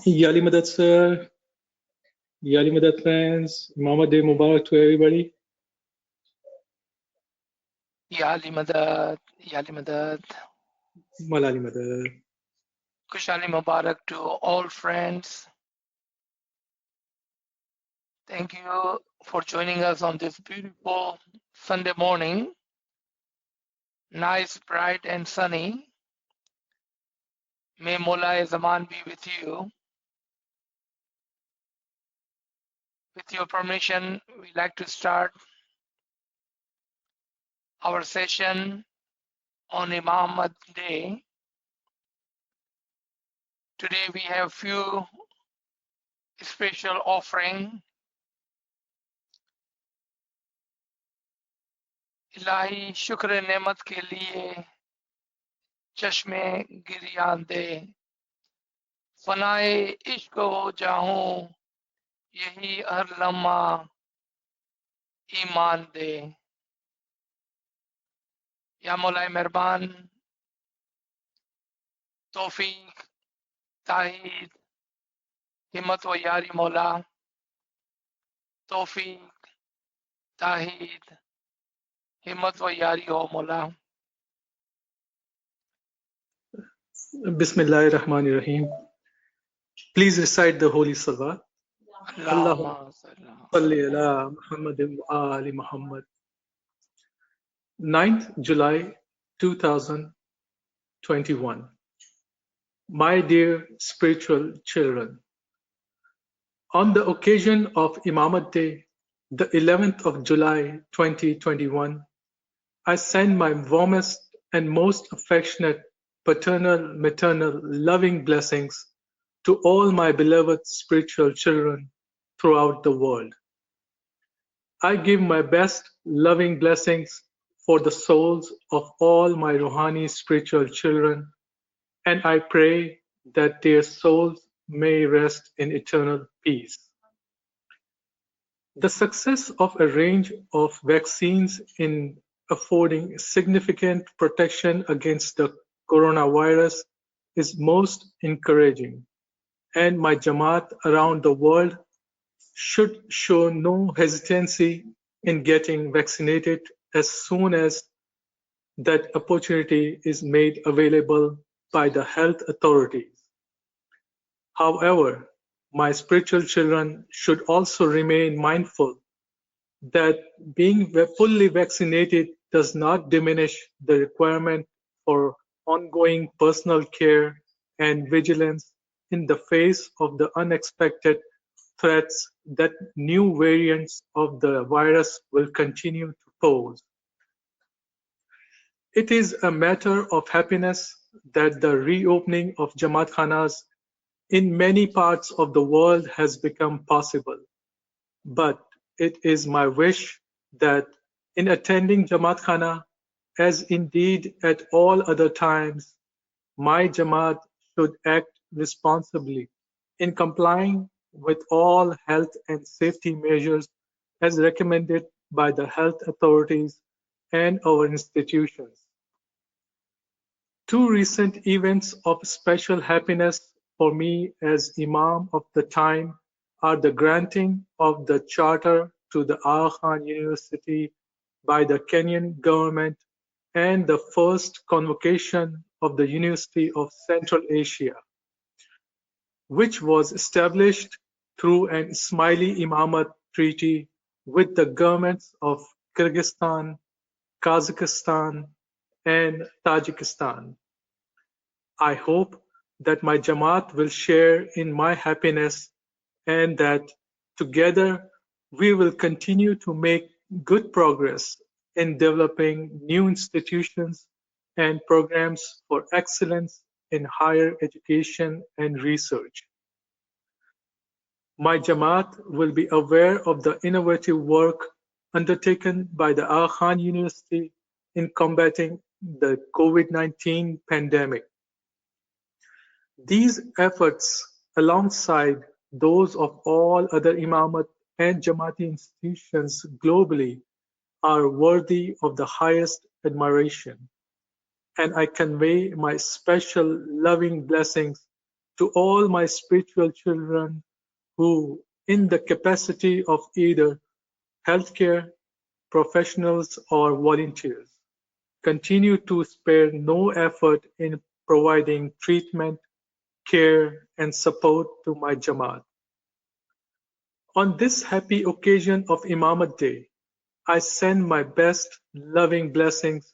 Yali Madad sir, Yali Madad friends, Mama Day Mubarak to everybody. Yali Madad, Malali Madad. Kushali Mubarak to all friends. Thank you for joining us on this beautiful Sunday morning. Nice, bright, and sunny. May Mola Zaman be with you. With your permission, we'd like to start our session on Imam Day. Today we have few special offering. इलाही शुक्र नेमत के लिए चश्मे गिरियान दे फनाए इश्क हो जाऊं यही हर लम्हा ईमान दे या मौलाए मेहरबान तौफीक ताहीद हिम्मत व यारी मौला तौफीक ताहीद हिम्मत व यारी हो मौला Bismillahir Rahmanir Rahim. Please recite the Holy Salawat. Allahumma salli ala Muhammadin wa ali Muhammad. 9th July 2021. My dear spiritual children, on the occasion of Imamat Day, the 11th of July 2021, I send my warmest and most affectionate paternal, maternal, loving blessings to all my beloved spiritual children throughout the world. I give my best loving blessings for the souls of all my Ruhani spiritual children, and I pray that their souls may rest in eternal peace. The success of a range of vaccines in affording significant protection against the coronavirus is most encouraging, and my Jamaat around the world should show no hesitancy in getting vaccinated as soon as that opportunity is made available by the health authorities. However, my spiritual children should also remain mindful that being fully vaccinated does not diminish the requirement for ongoing personal care and vigilance in the face of the unexpected threats that new variants of the virus will continue to pose. It is a matter of happiness that the reopening of Jamaat Khanas in many parts of the world has become possible. But it is my wish that in attending Jamaat Khana, as indeed at all other times, my Jamaat should act responsibly in complying with all health and safety measures as recommended by the health authorities and our institutions. Two recent events of special happiness for me as Imam of the time are the granting of the charter to the Aga Khan University by the Kenyan government and the first convocation of the University of Central Asia, which was established through an Ismaili Imamat treaty with the governments of Kyrgyzstan, Kazakhstan, and Tajikistan. I hope that my Jamaat will share in my happiness and that together we will continue to make good progress in developing new institutions and programs for excellence in higher education and research. My Jamaat will be aware of the innovative work undertaken by the Aga Khan University in combating the COVID-19 pandemic. These efforts, alongside those of all other Imamat and Jamaati institutions globally, are worthy of the highest admiration, and I convey my special loving blessings to all my spiritual children who, in the capacity of either healthcare professionals or volunteers, continue to spare no effort in providing treatment, care, and support to my Jamaat. On this happy occasion of Imamat Day, I send my best loving blessings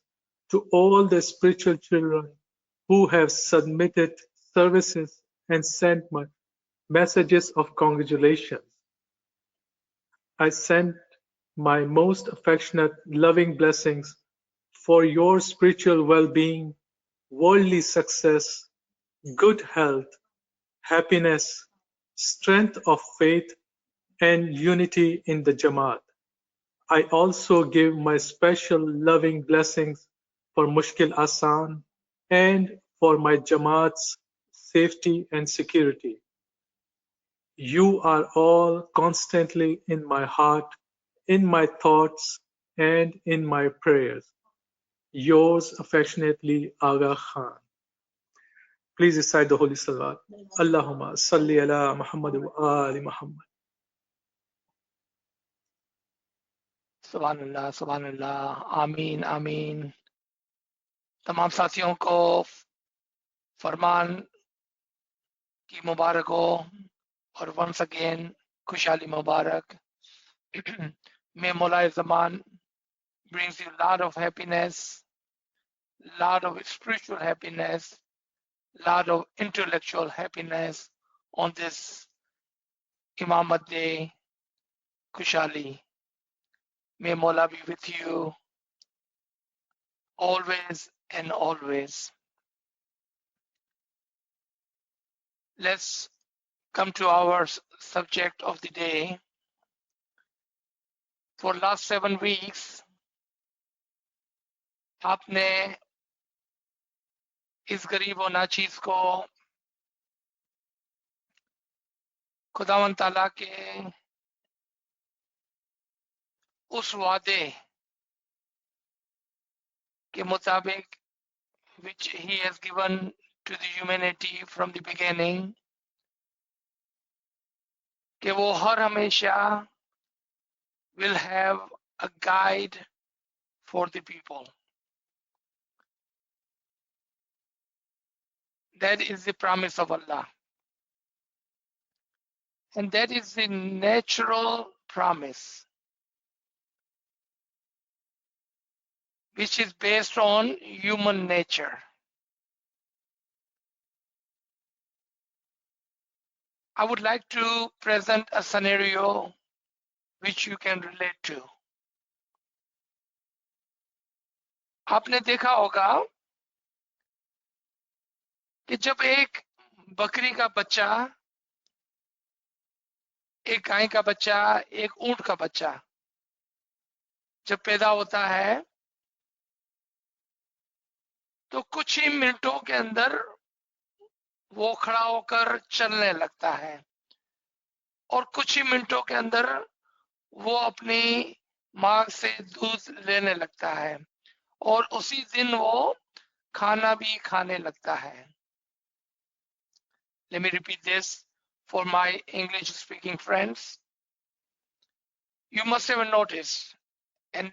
to all the spiritual children who have submitted services and sent my messages of congratulations. I send my most affectionate loving blessings for your spiritual well-being, worldly success, good health, happiness, strength of faith, and unity in the Jamaat. I also give my special loving blessings for Mushkil Asan and for my Jamaat's safety and security. You are all constantly in my heart, in my thoughts, and in my prayers. Yours affectionately, Aga Khan. Please recite the Holy Salawat. Allahumma salli ala Muhammad wa ali Muhammad. सुभान अल्लाह, आमीन आमीन। तमाम साथियों को फरमान की मुबारक हो और once again खुशहाली मुबारक। May Mullah Zaman brings you a lot of happiness, lot of spiritual happiness, lot of intellectual happiness on this Imamat Day, खुशहाली। May Mullah be with you always and always. Let's come to our subject of the day. For last 7 weeks, आपने इस गरीब और नाचीज को खुदावन ताला के उस वादे के मुताबिक which he has given to the humanity from the beginning, कि वो हर हमेशा will have a guide for the people. That is the promise of Allah. And that is the natural promise, which is based on human nature. I would like to present a scenario which you can relate to. आपने देखा होगा कि जब एक बकरी का बच्चा, एक गाय का बच्चा, एक ऊंट का बच्चा जब पैदा होता है तो कुछ ही मिनटों के अंदर वो खड़ा होकर चलने लगता है और कुछ ही मिनटों के अंदर वो अपनी मां से दूध लेने लगता है और उसी दिन वो खाना भी खाने लगता है। Let me repeat this for my English speaking friends. You must have noticed, and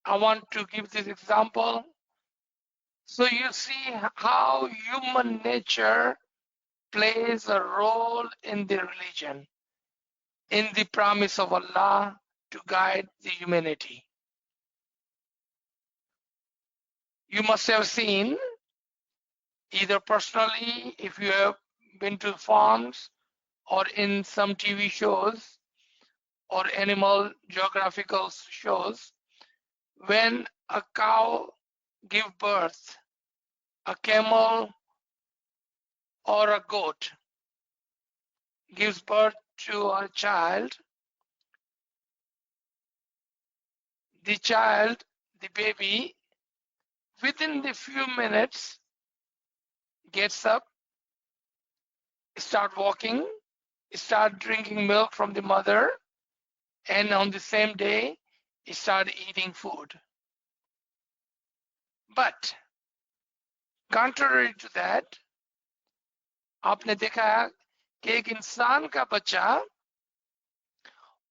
I want to give this example so you see how human nature plays a role in the religion, in the promise of Allah to guide the humanity. You must have seen, either personally, if you have been to farms, or in some TV shows or animal geographical shows, when a cow gives birth, a camel or a goat gives birth to a child, the baby, within the few minutes gets up, start walking, start drinking milk from the mother, and on the same day start eating food. But contrary to that, आपने देखा है कि एक इंसान का बच्चा,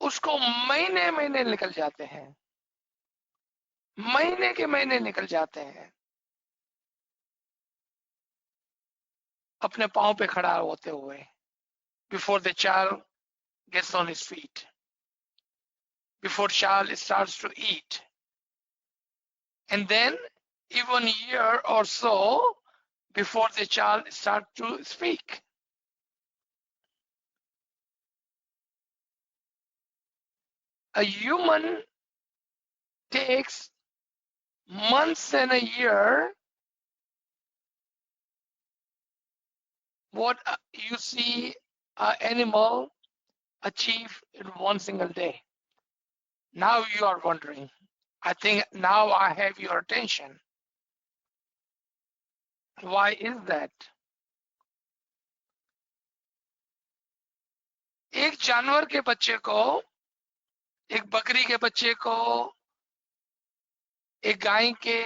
उसको महीने महीने निकल जाते हैं, महीने के महीने निकल जाते हैं अपने पाँव पे खड़ा होते हुए, before the child gets on his feet, before child starts to eat, and then even a year or so before the child starts to speak. A human takes months and a year what you see an animal achieve in one single day. Now you are wondering. I think now I have your attention. Why is that? एक जानवर के बच्चे को, एक बकरी के बच्चे को, एक गाय के,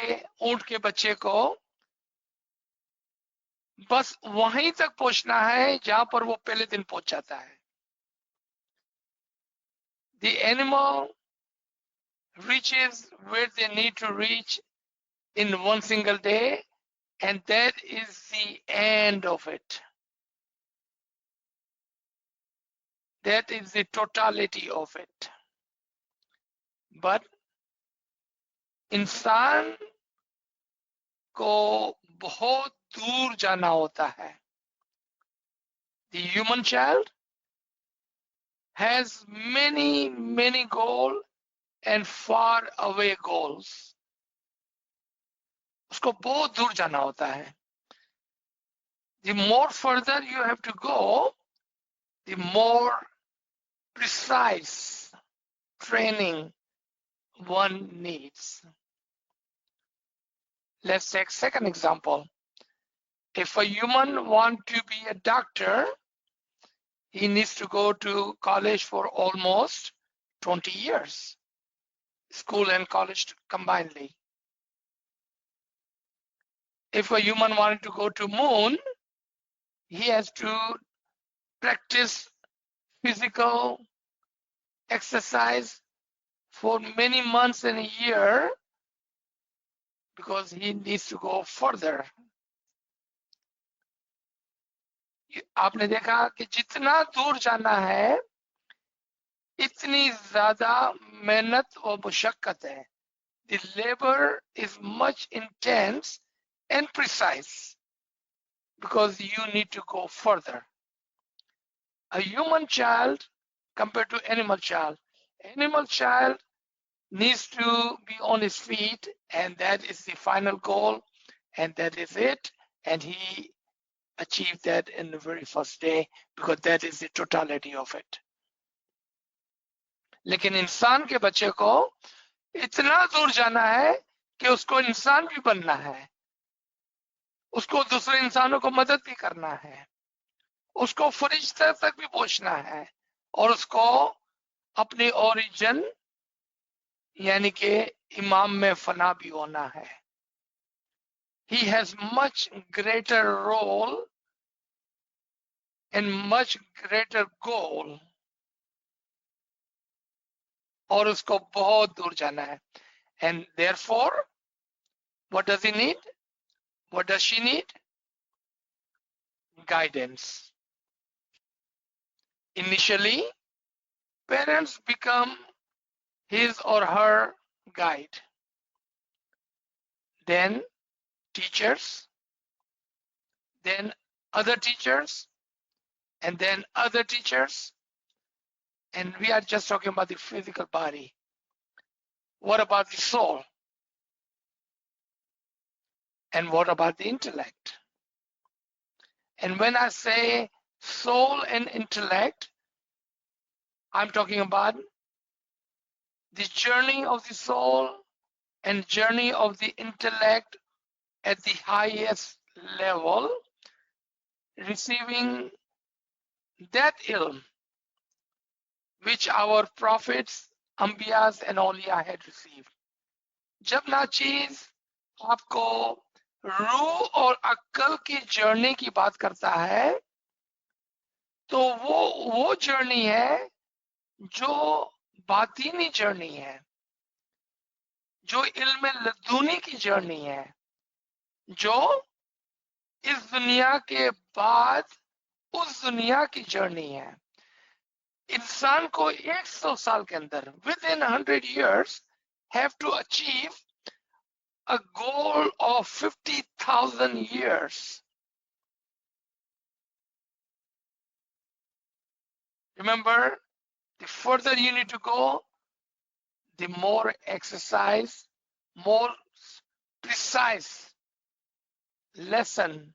ऊंट के बच्चे को बस वहीं तक पहुंचना है जहां पर वो पहले दिन पहुंच जाता है. The animal reaches where they need to reach in one single day, and that is the end of it. That is the totality of it. But इंसान को बहुत दूर जाना होता है. The human child has many goals and far away goals. उसको बहुत दूर जाना होता है. The more further you have to go, the more precise training one needs. Let's take second example. If a human wants to be a doctor, he needs to go to college for almost 20 years, school and college combinedly. If a human wanted to go to moon, he has to practice physical exercise for many months and a year because he needs to go further. आपने देखा कि जितना दूर जाना है इतनी ज्यादा मेहनत और मुशक्कत है. The labor is much intense and precise because you need to go further. A human child compared to animal child needs to be on his feet, and that is the final goal, and that is it, and he achieved that in the very first day because that is the totality of it. लेकिन इंसान के बच्चे को इतना दूर जाना है कि उसको इंसान भी बनना है, उसको दूसरे इंसानों को मदद भी करना है, उसको फरिश्ते तक भी पहुंचना है, और उसको अपनी ओरिजिन यानी कि इमाम में फना भी होना है. He has much greater role and much greater goal, और उसको बहुत दूर जाना है. And therefore, what does he need? What does she need? Guidance. Initially, parents become his or her guide. Then teachers, then other teachers, and then other teachers. And we are just talking about the physical body. What about the soul? And what about the intellect? And when I say soul and intellect, I'm talking about the journey of the soul and journey of the intellect at the highest level, receiving that ilm which our prophets, Ambiyas and Awliya had received. जब ना चीज आपको रूह और अक्ल की journey की बात करता है तो वो जर्नी है जो बातीनी जर्नी है, जो इल्म लदूनी की जर्नी है, जो इस दुनिया के बाद उस दुनिया की जर्नी है। इंसान को 100 साल के अंदर, with in 100 years, have to achieve a goal of 50,000 years. Remember, the further you need to go, the more exercise, more precise lesson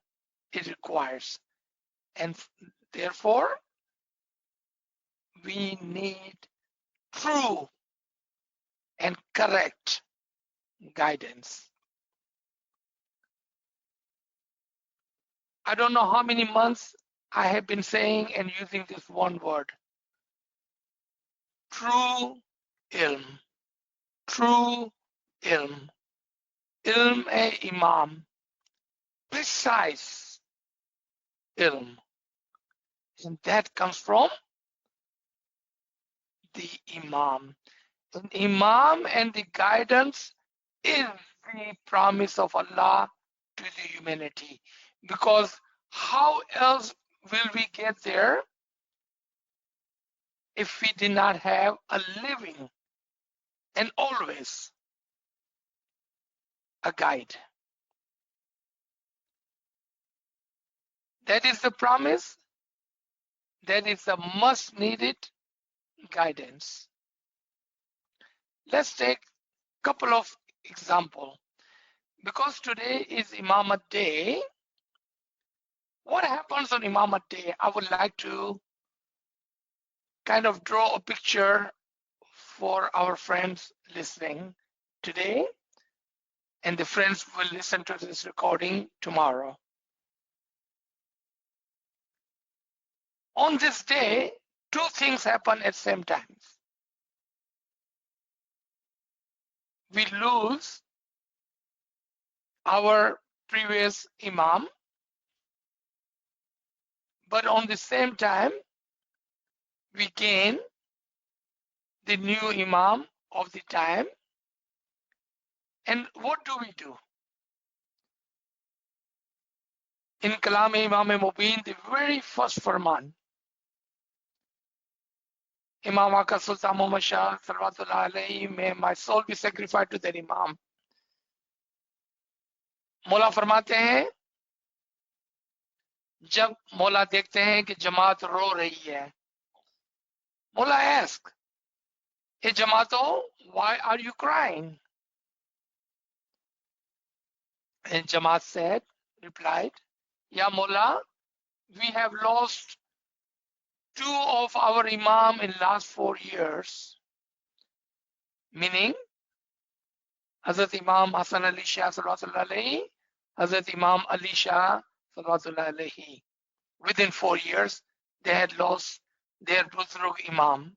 it requires. And therefore, we need true and correct guidance. I don't know how many months I have been saying and using this one word. True ilm. True ilm. Ilm-e-Imam. Precise ilm. And that comes from the Imam. And Imam and the guidance is the promise of Allah to the humanity. Because how else will we get there if we did not have a living and always a guide? That is the promise. That is the must needed guidance. Let's take a couple of examples. Because today is Imamat Day, what happens on Imamat Day? I would like to kind of draw a picture for our friends listening today, and the friends will listen to this recording tomorrow. On this day, two things happen at the same time. We lose our previous Imam, but on the same time, we gain the new Imam of the time. And what do we do? In Kalam Imam Mubin, the very first Farman, Imam Aka Sultan Muhammad Shah, Salawatullah alayhi, may my soul be sacrificed to that Imam. मौला फरमाते हैं, जब मौला देखते हैं कि जमात रो रही है, मौला ask, hey Jamaato, why are you crying? And Jamaat said, replied, Ya Mawla, we have lost two of our Imam in last 4 years. Meaning, Hazrat Imam Hassan Ali Shah Salawatullah alayhi, Hazrat Imam Ali Shah Salawatullah alayhi. Within 4 years, they had lost their Buzrug Imam.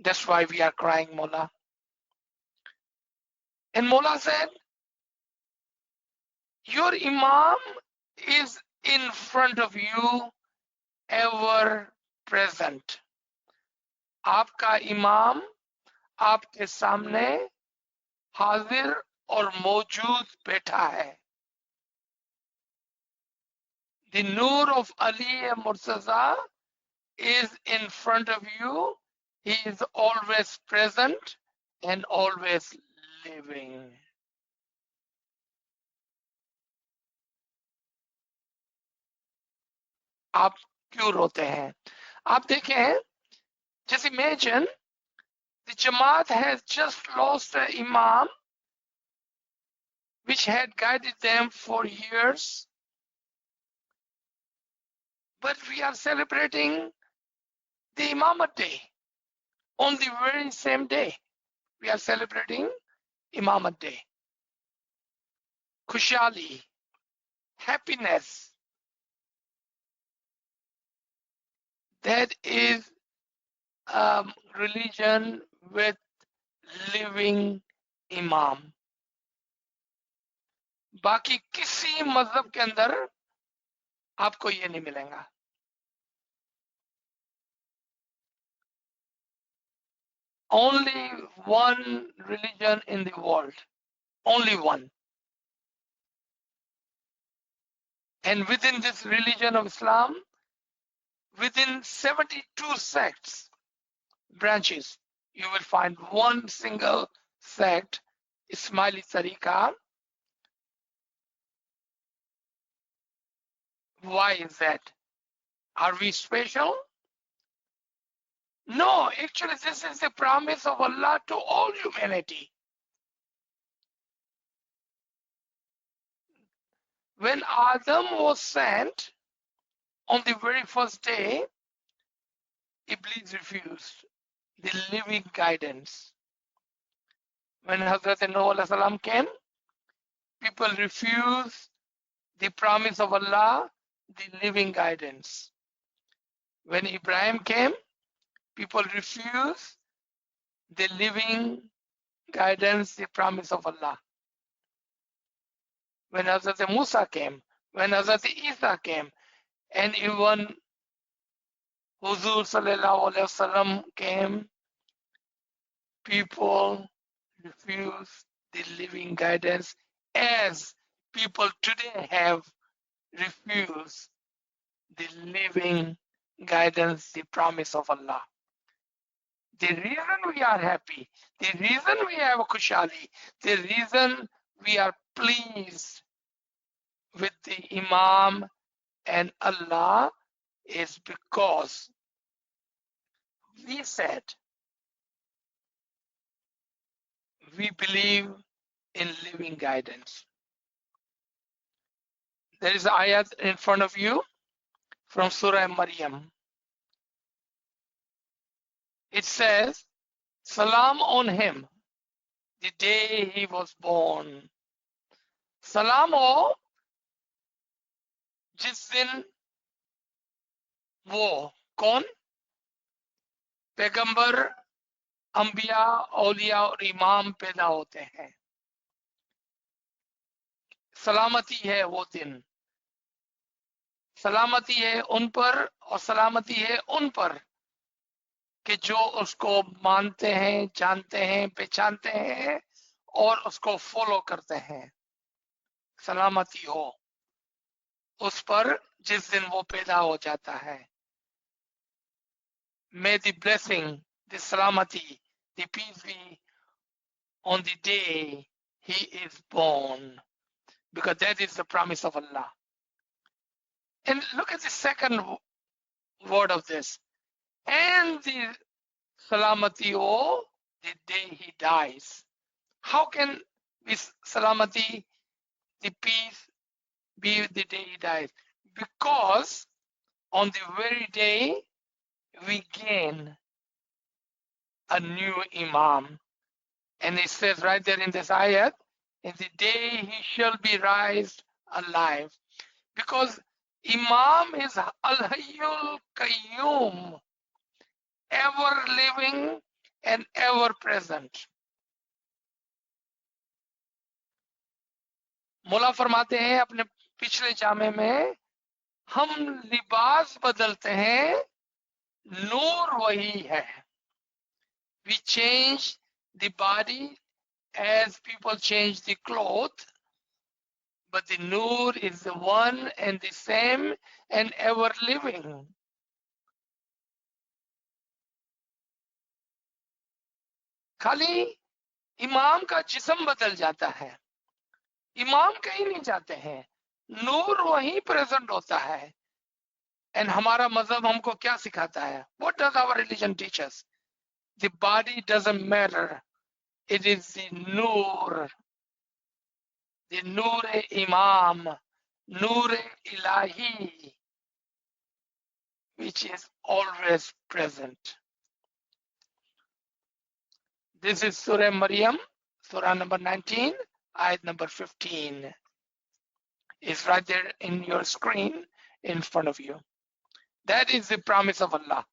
That's why we are crying, Mawla. And Mawla said, your Imam is in front of you, ever present. आपका इमाम आपके सामने हाजिर और मौजूद बैठा है. The Noor of Ali Murtaza is in front of you. He is always present and always living. आप क्यों रोते हैं? आप देखें, just imagine the Jamaat has just lost an Imam which had guided them for years. But we are celebrating the Imamat Day. On the very same day, we are celebrating Imamat Day. Khushali, happiness. That is religion with living Imam. बाकी किसी मजहब के अंदर आपको ये नहीं मिलेगा. only one religion in the world, only one. And within this religion of Islam, within 72 sects, branches, you will find one single sect, Ismaili Tariqa. Why is that? Are we special? No, actually, this is the promise of Allah to all humanity. When Adam was sent on the very first day, Iblis refused the living guidance. When Hazrat Noah salam came, people refused the promise of Allah, the living guidance. When Ibrahim came, people refused the living guidance, the promise of Allah. When Hazrat Musa came, when Hazrat Isa came, and even Huzur Sallallahu Alaihi Wasallam came, people refused the living guidance, as people today have refused the living guidance, the promise of Allah. The reason we are happy, the reason we have a kushali, the reason we are pleased with the Imam and Allah is because we said we believe in living guidance. There is an ayat in front of you from Surah Maryam. It says, Salam on him the day he was born. Salam ho जिस दिन वो कौन पैगंबर अंबिया औलिया और इमाम पैदा होते हैं, सलामती है वो दिन, सलामती है उन पर और सलामती है उन पर कि जो उसको मानते हैं, जानते हैं, पहचानते हैं और उसको फॉलो करते हैं। सलामती हो उस पर जिस दिन वो पैदा हो जाता है। May the blessing, the salamati, the peace be on the day he is born, because that is the promise of Allah. And look at the second word of this. And the salamati o the day he dies. How can this salamati, the peace, be the day he dies? Because on the very day we gain a new Imam. And it says right there in this ayat, in the day he shall be raised alive. Because Imam is Al-Hayyul Qayyum, ever living and ever present. मौला फरमाते हैं अपने पिछले जामे में, हम लिबास बदलते हैं, नूर वही है. We change the body as people change the cloth, but the Noor is the one and the same and ever living. खाली इमाम का जिस्म बदल जाता है, इमाम कहीं नहीं जाते हैं, नूर वहीं प्रेजेंट होता है. And हमारा मजहब हमको क्या सिखाता है? What does our religion teach us? The body doesn't matter. It is the Noor, the Noor-e-Imam, Noor-e-Ilahi, which is always present. This is Surah Maryam, Surah number 19, ayat number 15. It's right there in your screen in front of you. That is the promise of Allah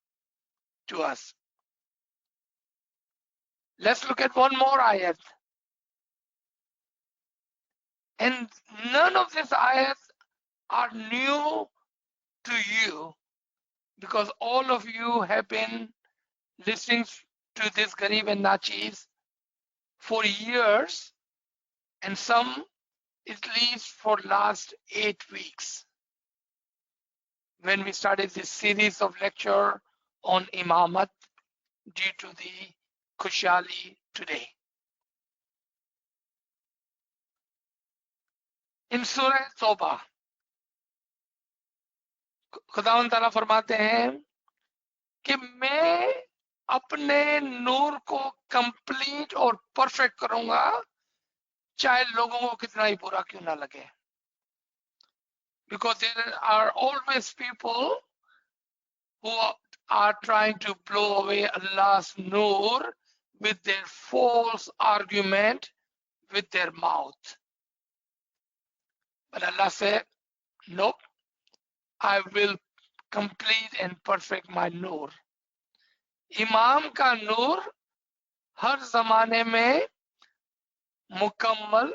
to us. Let's look at one more ayat. And none of these ayats are new to you, because all of you have been listening to this Garib and Nachis for years, and some at least for last 8 weeks, when we started this series of lecture on Imamat due to the Khushali today. In Surah Tawbah, खुदावंद ताला फरमाते हैं कि मैं अपने नूर को complete और perfect करूंगा, चाहे लोगों को कितना ही बुरा क्यों ना लगे. Because there are always people who are trying to blow away Allah's nur with their false argument with their mouth. But Allah said, nope, I will complete and perfect my nur. इमाम का नूर हर जमाने में मुकम्मल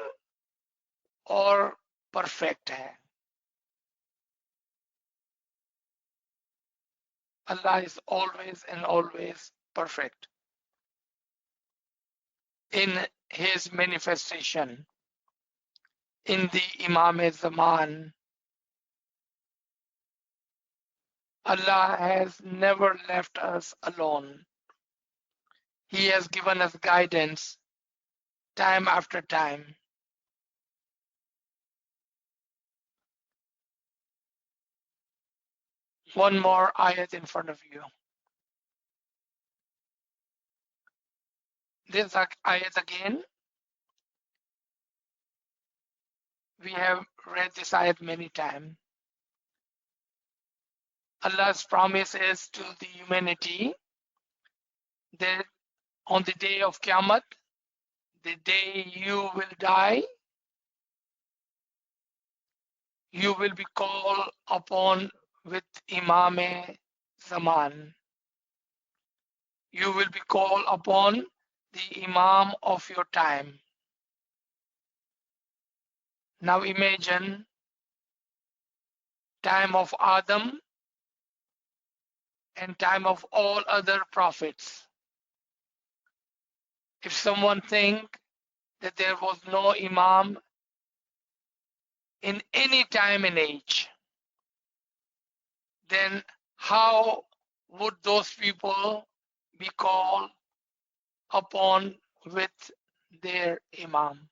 और perfect है. Allah is always and always perfect in his manifestation. In the Imam Zaman, Allah has never left us alone. He has given us guidance time after time. One more ayat in front of you. This ayat again. We have read this ayat many times. Allah's promise is to the humanity that on the day of Qiyamah, the day you will die, you will be called upon with Imam Zaman. You will be called upon the Imam of your time. Now imagine time of Adam and time of all other prophets. If someone think that there was no Imam in any time and age, then how would those people be called upon with their Imam?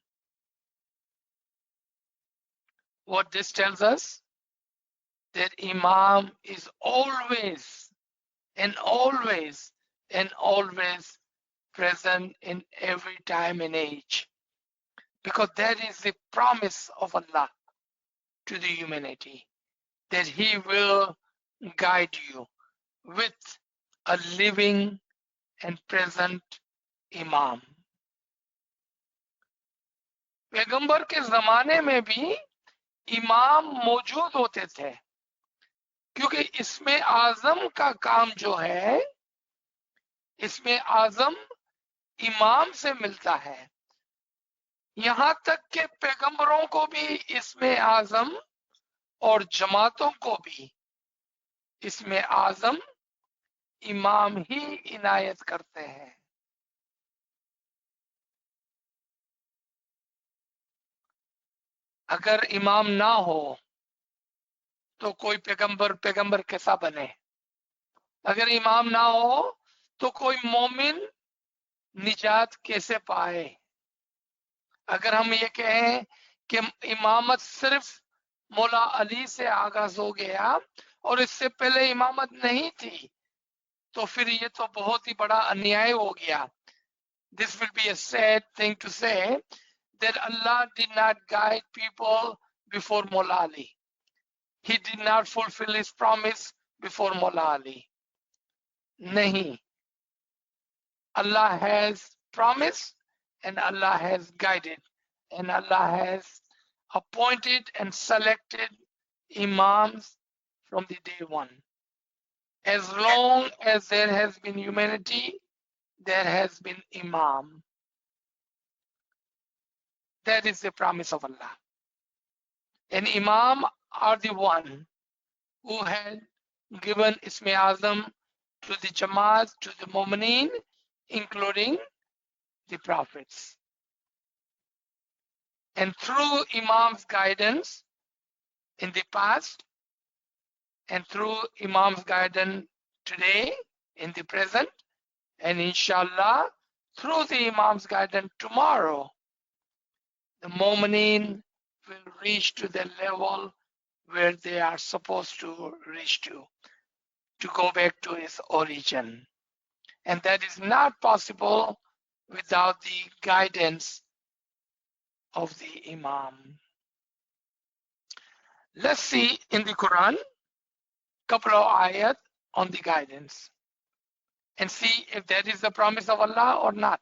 What this tells us, that Imam is always and always and always present in every time and age, because that is the promise of Allah to the humanity, that He will guide you with a living and present Imam. पैगंबर के जमाने में भी इमाम मौजूद होते थे, क्योंकि इसमें आजम का काम जो है, इसमें आजम इमाम से मिलता है. यहां तक के पैगंबरों को भी इसमें आजम और जमातों को भी इसमें आजम इमाम ही इनायत करते हैं. अगर इमाम ना हो तो कोई पैगंबर कैसा बने? अगर इमाम ना हो तो कोई मोमिन निजात कैसे पाए? अगर हम ये कहें कि इमामत सिर्फ मौला अली से आगाज हो गया और इससे पहले इमामत नहीं थी, तो फिर ये तो बहुत ही बड़ा अन्याय हो गया. This will be a sad thing to say, that Allah did not guide people before Mawla Ali. He did not fulfill his promise before Mawla Ali. Nahi. Allah has promised and Allah has guided and Allah has appointed and selected imams from the day one. As long as there has been humanity, there has been imam. That is the promise of Allah. And imam are the one who had given Ismai Azam to the Jamaat, to the Mu'mineen including the prophets. And through Imam's guidance in the past and through Imam's guidance today in the present, and inshallah through the Imam's guidance tomorrow, the Mu'mineen will reach to the level where they are supposed to reach to go back to its origin. And that is not possible without the guidance of the Imam. Let's see in the Quran couple of ayat on the guidance and see if that is the promise of Allah or not.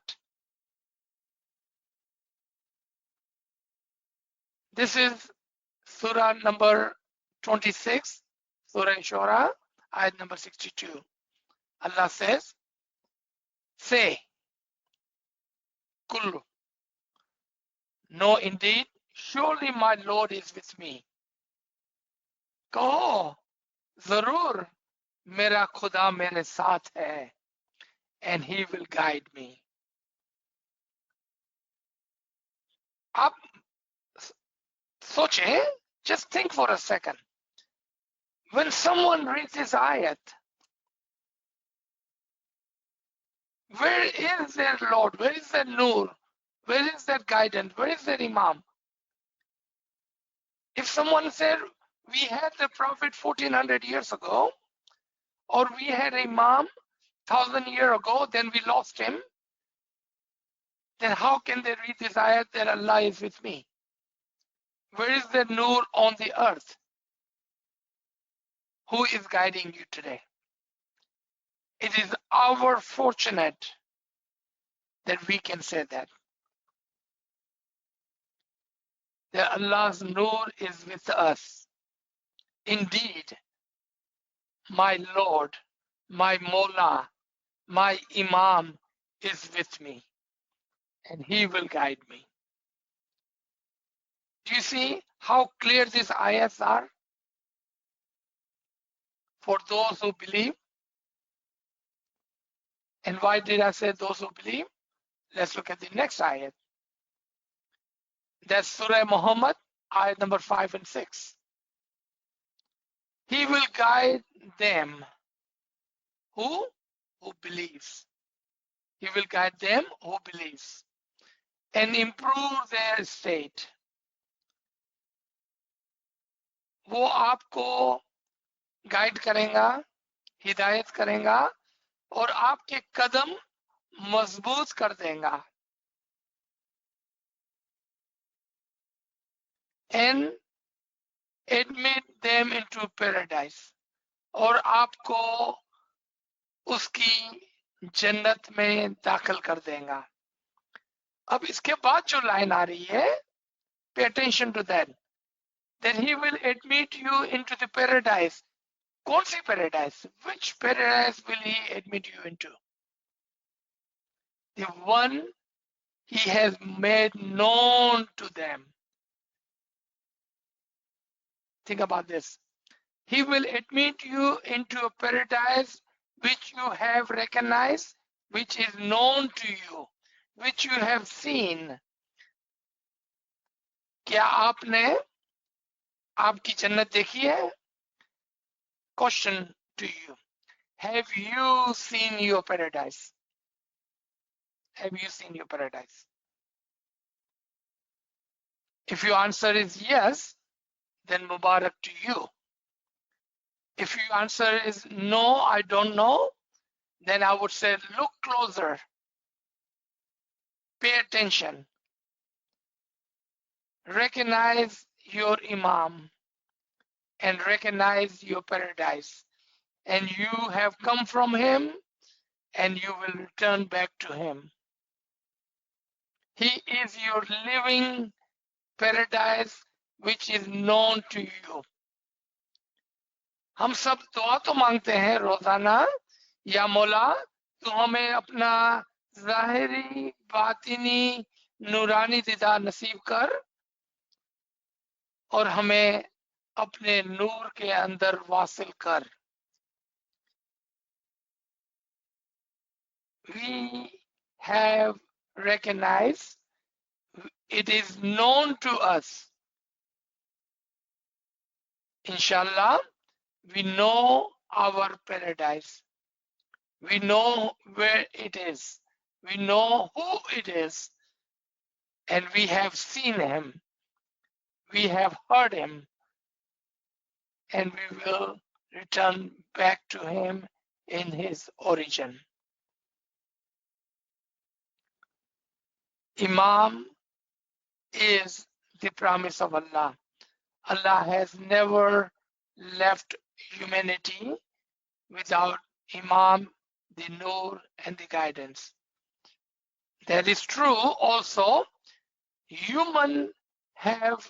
This is Surah number 26, Surah Shura, ayat number 62. Allah says, say, Kullu, no indeed, surely my Lord is with me. Kaho, Zarur, mera Khuda mere saath hai, and he will guide me. Ab soche, just think for a second. When someone reads this ayat, where is their Lord? Where is their Nur? Where is their guidance? Where is their Imam? If someone said, we had the Prophet 1400 years ago, or we had Imam 1000 years ago, then we lost him, then how can they read this ayat that Allah is with me? Where is the Nur on the earth? Who is guiding you today? It is our fortunate that we can say that Allah's Nur is with us. Indeed, my Lord, my Mawla, my Imam is with me, and he will guide me. Do you see how clear these ayats are for those who believe? And why did I say those who believe? Let's look at the next ayat. That's Surah Muhammad, ayat number 5 and 6. He will guide them who believes. He will guide them who believes and improve their state. वो आपको guide करेगा, हिदायत करेगा और आपके कदम मजबूत कर देगा. And admit them into paradise. और आपको उसकी जन्नत में दाखिल कर देगा. अब इसके बाद जो लाइन आ रही है, pay attention to that. Then he will admit you into the paradise. कौन सी paradise? Which paradise will he admit you into? The one he has made known to them. Think about this. He will admit you into a paradise which you have recognized, which is known to you, which you have seen. क्या आपने आपकी जन्नत देखी है? Question to you. Have you seen your paradise? Have you seen your paradise? If your answer is yes, then Mubarak to you. If your answer is no, I don't know, then I would say look closer. Pay attention. Recognize your Imam and recognize your paradise. And you have come from him and you will return back to him. He is your living paradise which is known to you. हम सब दुआ तो मांगते हैं रोजाना, या मौला तू हमें अपना ज़ाहिरी बातिनी नूरानी दीदार नसीब कर और हमें अपने नूर के अंदर वासिल कर. We have recognized, it is known to us. Inshallah, we know our paradise. We know where it is. We know who it is. And we have seen him. We have heard him. And we will return back to him in his origin. Imam is the promise of Allah. Allah has never left humanity without Imam, the Nur, and the guidance. That is true also. Human have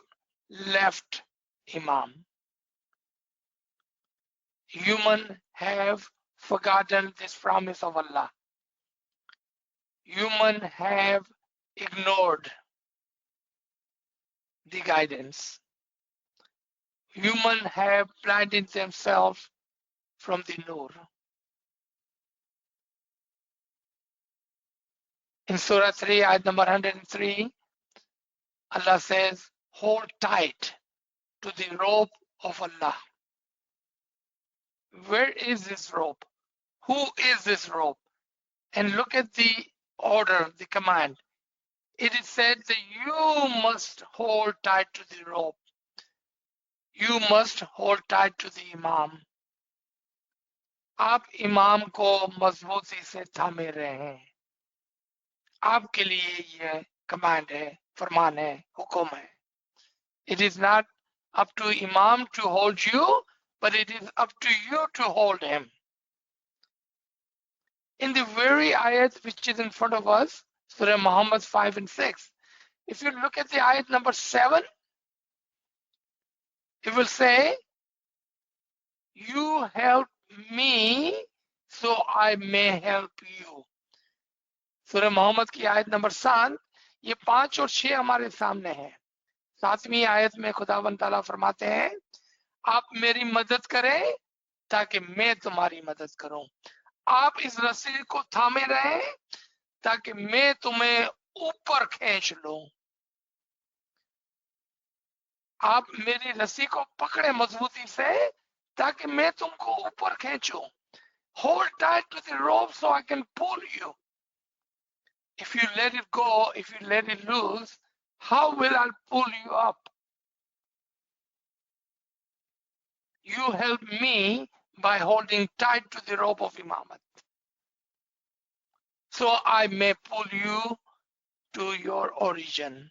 left Imam. Human have forgotten this promise of Allah. Human have ignored the guidance. Human have blinded themselves from the Nur. In Surah 3, ayat number 103, Allah says, hold tight to the rope of Allah. Where is this rope? Who is this rope? And look at the order, the command. It is said that you must hold tight to the rope. You must hold tight to the Imam. आप इमाम को मजबूती से थामे रहें. आपके लिए ये कमांड है, फरमान है, हुक्म है. It is not up to Imam to hold you, but it is up to you to hold him. In the very ayat which is in front of us, Surah Muhammad 5 and 6, if you look at the ayat number 7, it will say, you help me so I may help you. Surah Muhammad की आयत number 7, ये 5 और 6 हमारे सामने है. 7वीं आयत में खुदावंद ताला फरमाते हैं, आप मेरी मदद करें ताकि मैं तुम्हारी मदद करूं. आप इस रस्सी को थामे रहें ताकि मैं तुम्हें ऊपर खींच लूं. आप मेरी रस्सी को पकड़े मजबूती से ताकि मैं तुमको ऊपर खींचूं. Hold tight to the rope so I can pull you. If you let it go, if you let it loose, how will I pull you up? You help me by holding tight to the rope of Imamat, so I may pull you to your origin.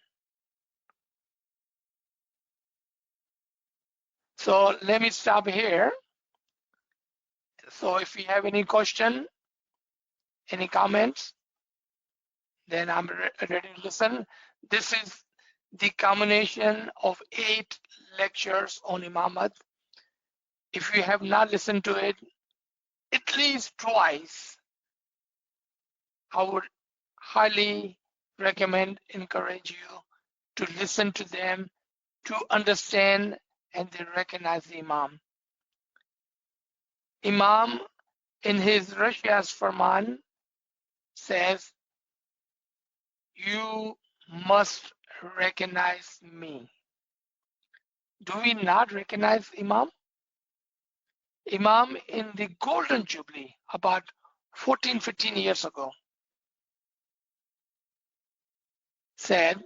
So let me stop here. So if you have any question, any comments, then I'm ready to listen. This is the combination of 8 lectures on Imamat. If you have not listened to it at least twice, I would highly recommend, encourage you to listen to them, to understand and then recognize the Imam. Imam in his Rushya's Farman says, you must recognize me. Do we not recognize Imam? Imam in the Golden Jubilee about 14-15 years ago said,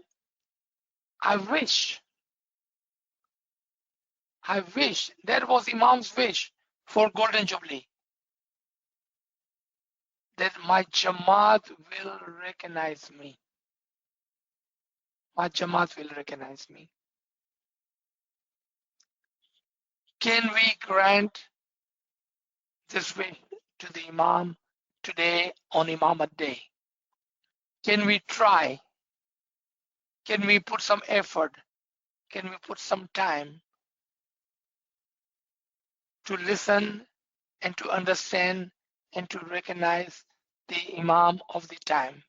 I wish, that was Imam's wish for Golden Jubilee, that my Jamaat will recognize me. My Jamaat will recognize me. Can we grant this wish to the Imam today on Imamat Day? Can we try? Can we put some effort? Can we put some time to listen and to understand and to recognize the Imam of the time?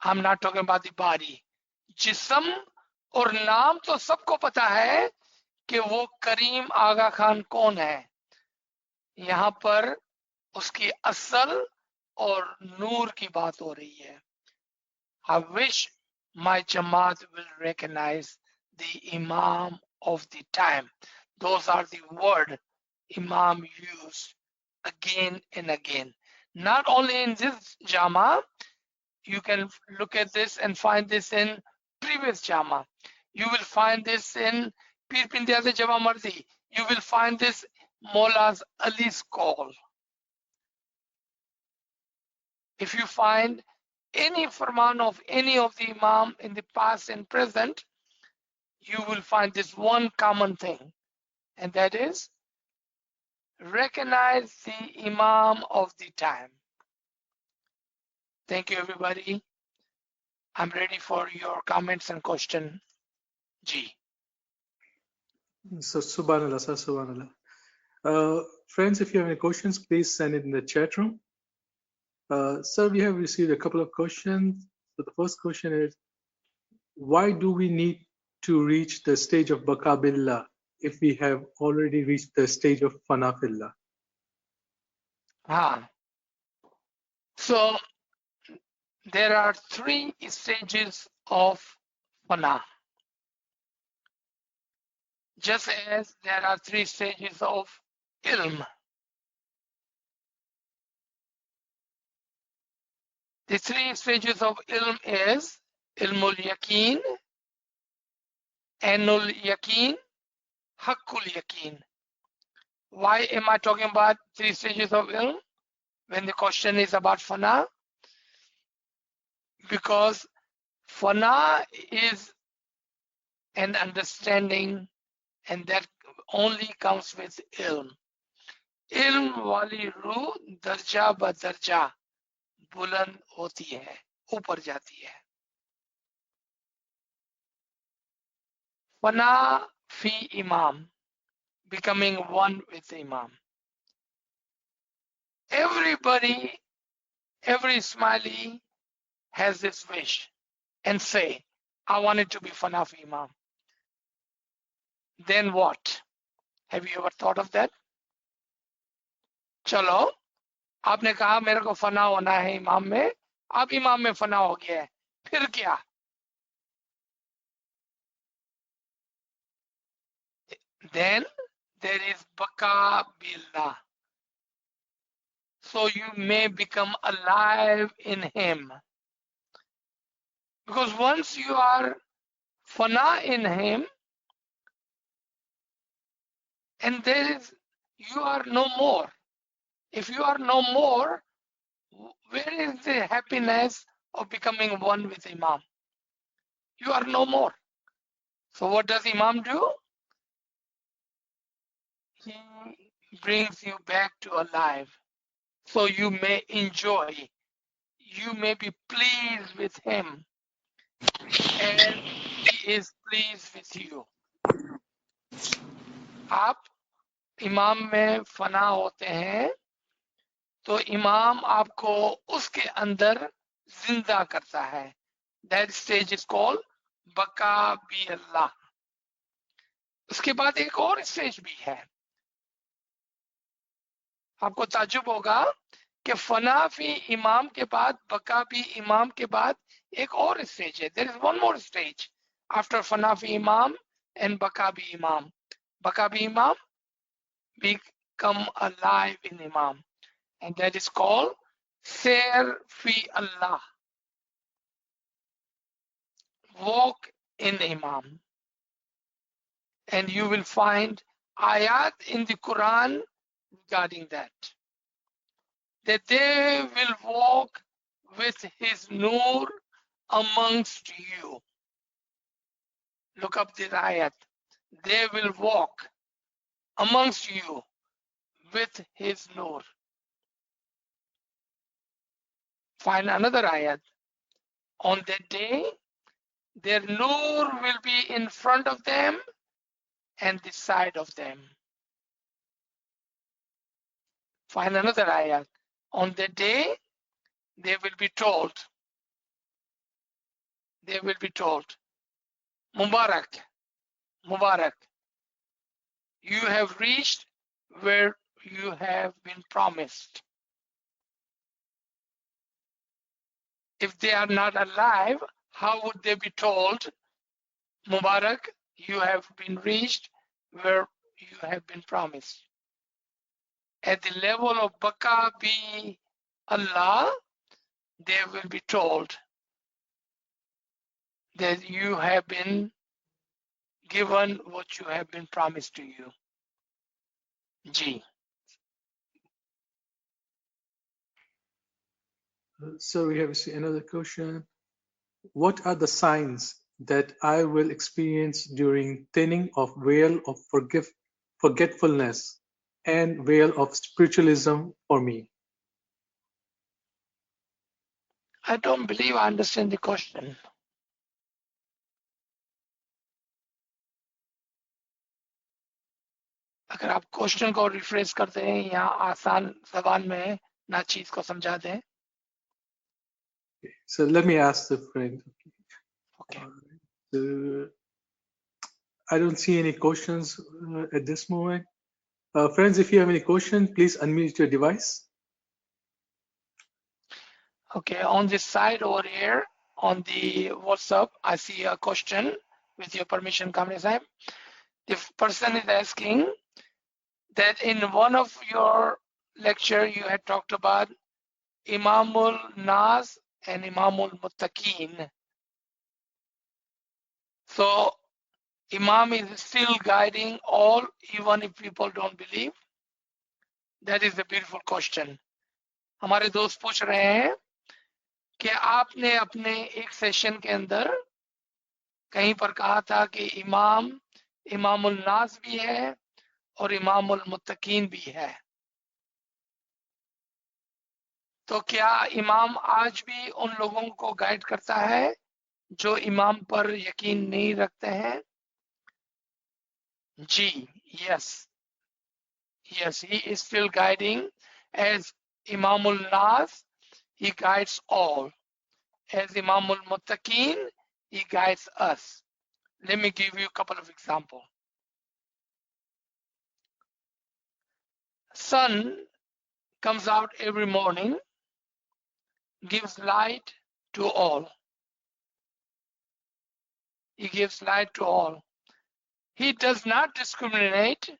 I'm not talking about the body. जिस्म और नाम तो सबको पता है कि वो करीम आगा खान कौन है. यहाँ पर उसकी असल और नूर की बात हो रही है. I wish my Jamaat will recognize the Imam of the time. Those are the word Imam used again and again. Not only in this Jama, you can look at this and find this in previous Jama. You will find this in Pir Pindiaze Jama Mardi. You will find this Mola's Ali's call. If you find any farman of any of the Imam in the past and present, you will find this one common thing, and that is recognize the Imam of the time. Thank you, everybody. I'm ready for your comments and question. G. So, subhanallah, sir, subhanallah. Friends, if you have any questions, please send it in the chat room. Sir, we have received a couple of questions. So the first question is, why do we need to reach the stage of Baqa Billah if we have already reached the stage of Fana Fillah? So there are 3 stages of Fana. Just as there are 3 stages of Ilm. The 3 stages of Ilm is Ilmul Yaqeen, Ainul Yaqeen, Haqqul Yaqeen. Why am I talking about 3 stages of Ilm when the question is about Fana? Because Fana is an understanding, and that only comes with Ilm. Ilm wali रूह दर्जा ब दर्जा बुलंद होती है, ऊपर जाती है. Fana fi Imam, becoming one with Imam. Everybody, every Ismaili has this wish and say, I want it to be Fana fi Imam. Then what? Have you ever thought of that? चलो, आपने कहा मेरे को फना होना है इमाम में, अब इमाम में फना हो गया है, फिर क्या? Then there is Baqa Billah. So you may become alive in him. Because once you are fana in him, and you are no more. If you are no more, where is the happiness of becoming one with Imam? You are no more. So what does Imam do? He brings you back to alive. So you may enjoy. You may be pleased with him. And he is pleased with you. आप इमाम में फना होते हैं तो इमाम आपको उसके अंदर जिंदा करता है. That stage is called बका बी अल्लाह. उसके बाद एक और स्टेज भी है. आपको ताजुब होगा कि फना फी इमाम के बाद बका बी इमाम के बाद एक और स्टेज है. There is one more stage after फना फी इमाम and बका बी इमाम. बका बी इमाम, become alive in Imam, and that is called Sair fi Allah. Walk in Imam, and you will find ayat in the Quran regarding that they will walk with his nur amongst you. Look up this ayat. They will walk amongst you with his nur. Find another ayat. On that day, their nur will be in front of them and the side of them. Find another ayat. On that day, they will be told, Mubarak, Mubarak, you have reached where you have been promised. If they are not alive, how would they be told, Mubarak, you have been reached where you have been promised? At the level of Baka bi Allah, they will be told that you have been given what you have been promised to you. G. So we have another question. What are the signs that I will experience during thinning of veil of forgetfulness and veil of spiritualism for me? I don't believe I understand the question. अगर आप question को refresh कर दें या आसान जबान में ना चीज को समझा दें. So let me ask the friend. Okay. I don't see any questions at this moment. Friends, if you have any question, please unmute your device. Okay, on this side over here, on the WhatsApp, I see a question. With your permission, Kamini Sahib. The person is asking that in one of your lecture, you had talked about Imamul Nas and Imamul Muttaqeen. So Imam is still guiding all, even if people don't believe. That is a beautiful question. हमारे दोस्त पूछ रहे हैं कि आपने अपने एक session के अंदर कहीं पर कहा था कि इमाम इमामुल नास भी है और इमामुल मुत्तकीन भी है. तो क्या इमाम आज भी उन लोगों को गाइड करता है जो इमाम पर यकीन नहीं रखते हैं? जी, yes, he is still guiding as Imamul Nas. He guides all. As Imamul Muttaqeen, he guides us. Let me give you a couple of examples. Sun comes out every morning, gives light to all. He gives light to all. He does not discriminate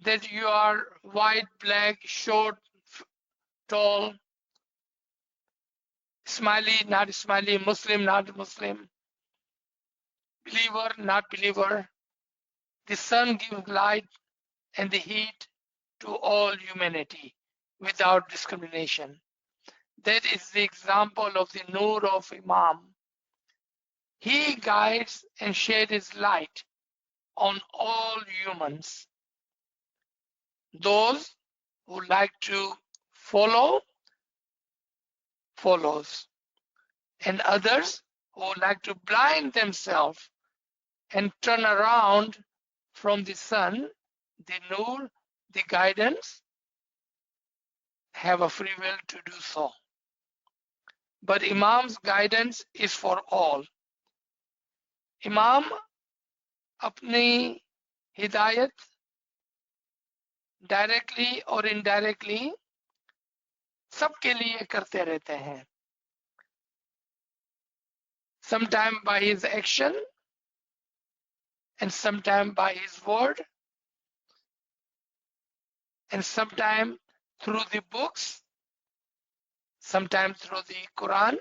that you are white, black, short, tall, smiley, not smiley, Muslim, not Muslim, believer, not believer. The sun gives light and the heat to all humanity without discrimination. That is the example of the Nur of Imam. He guides and sheds his light on all humans. Those who like to follow, follows. And others who like to blind themselves and turn around from the sun, the Nur, the guidance, have a free will to do so. But Imam's guidance is for all. Imam अपनी हिदायत directly और indirectly सबके लिए करते रहते हैं. Sometime by his action and sometime by his word and sometime through the books, sometimes through the Quran,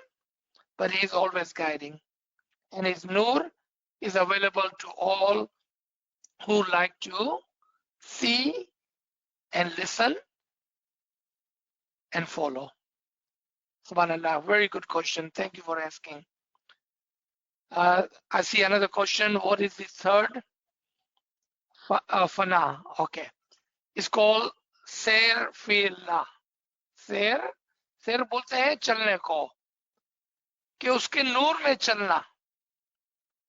but he is always guiding. And his Nur is available to all who like to see and listen and follow. Subhanallah, very good question. Thank you for asking. I see another question. What is the third? Fana. Okay. It's called Ser Fila. Ser बोलते हैं चलने को, कि उसके नूर में चलना.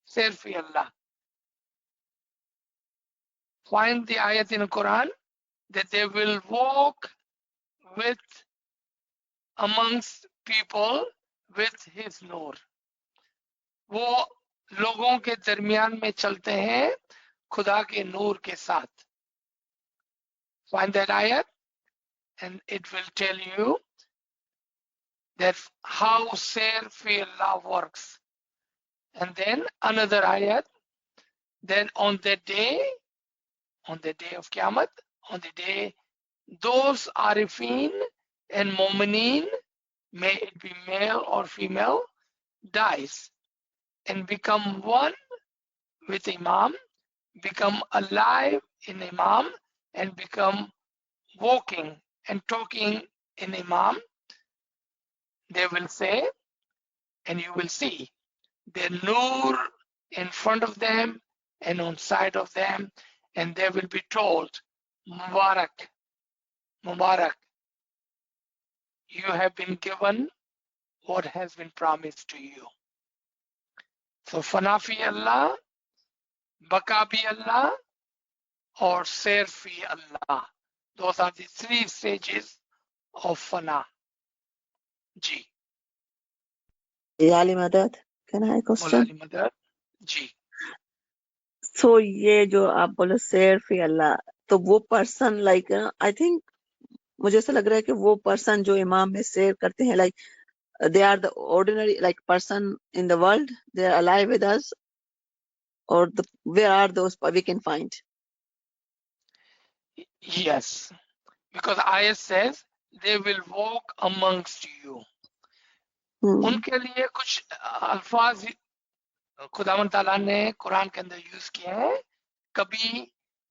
Ser Fila. Find the ayat in the Quran that they will walk with amongst people with his nur. वो लोगों के दरमियान में चलते हैं खुदा के नूर के साथ. Find that ayat and it will tell you that how Sair fi Allah works. And then another ayat, then on the day of Qiyamah, on the day, those Arifin and Mu'mineen, may it be male or female, dies and become one with Imam, become alive in Imam, and become walking and talking in Imam. They will say, and you will see, the nur in front of them and on side of them, and they will be told, Mubarak, Mubarak, you have been given what has been promised to you. So Fanafi Allah, Bakabi Allah, or Serfi Allah. Those are the three stages of Fana. Ji. याली मदद, can I question? Mulali Madad. Ji. So ये जो आप बोले शेर फी अल्लाह, तो वो person like I think मुझे ऐसा लग रहा है कि वो पर्सन जो इमाम में शेर करते हैं, like they are the ordinary like person in the world, they are alive with us, or where are those we can find? Yes. Because ayat says, they will walk amongst you. उनके लिए कुछ अल्फाज खुदावन ताला ने कुरान के अंदर use किए हैं, कभी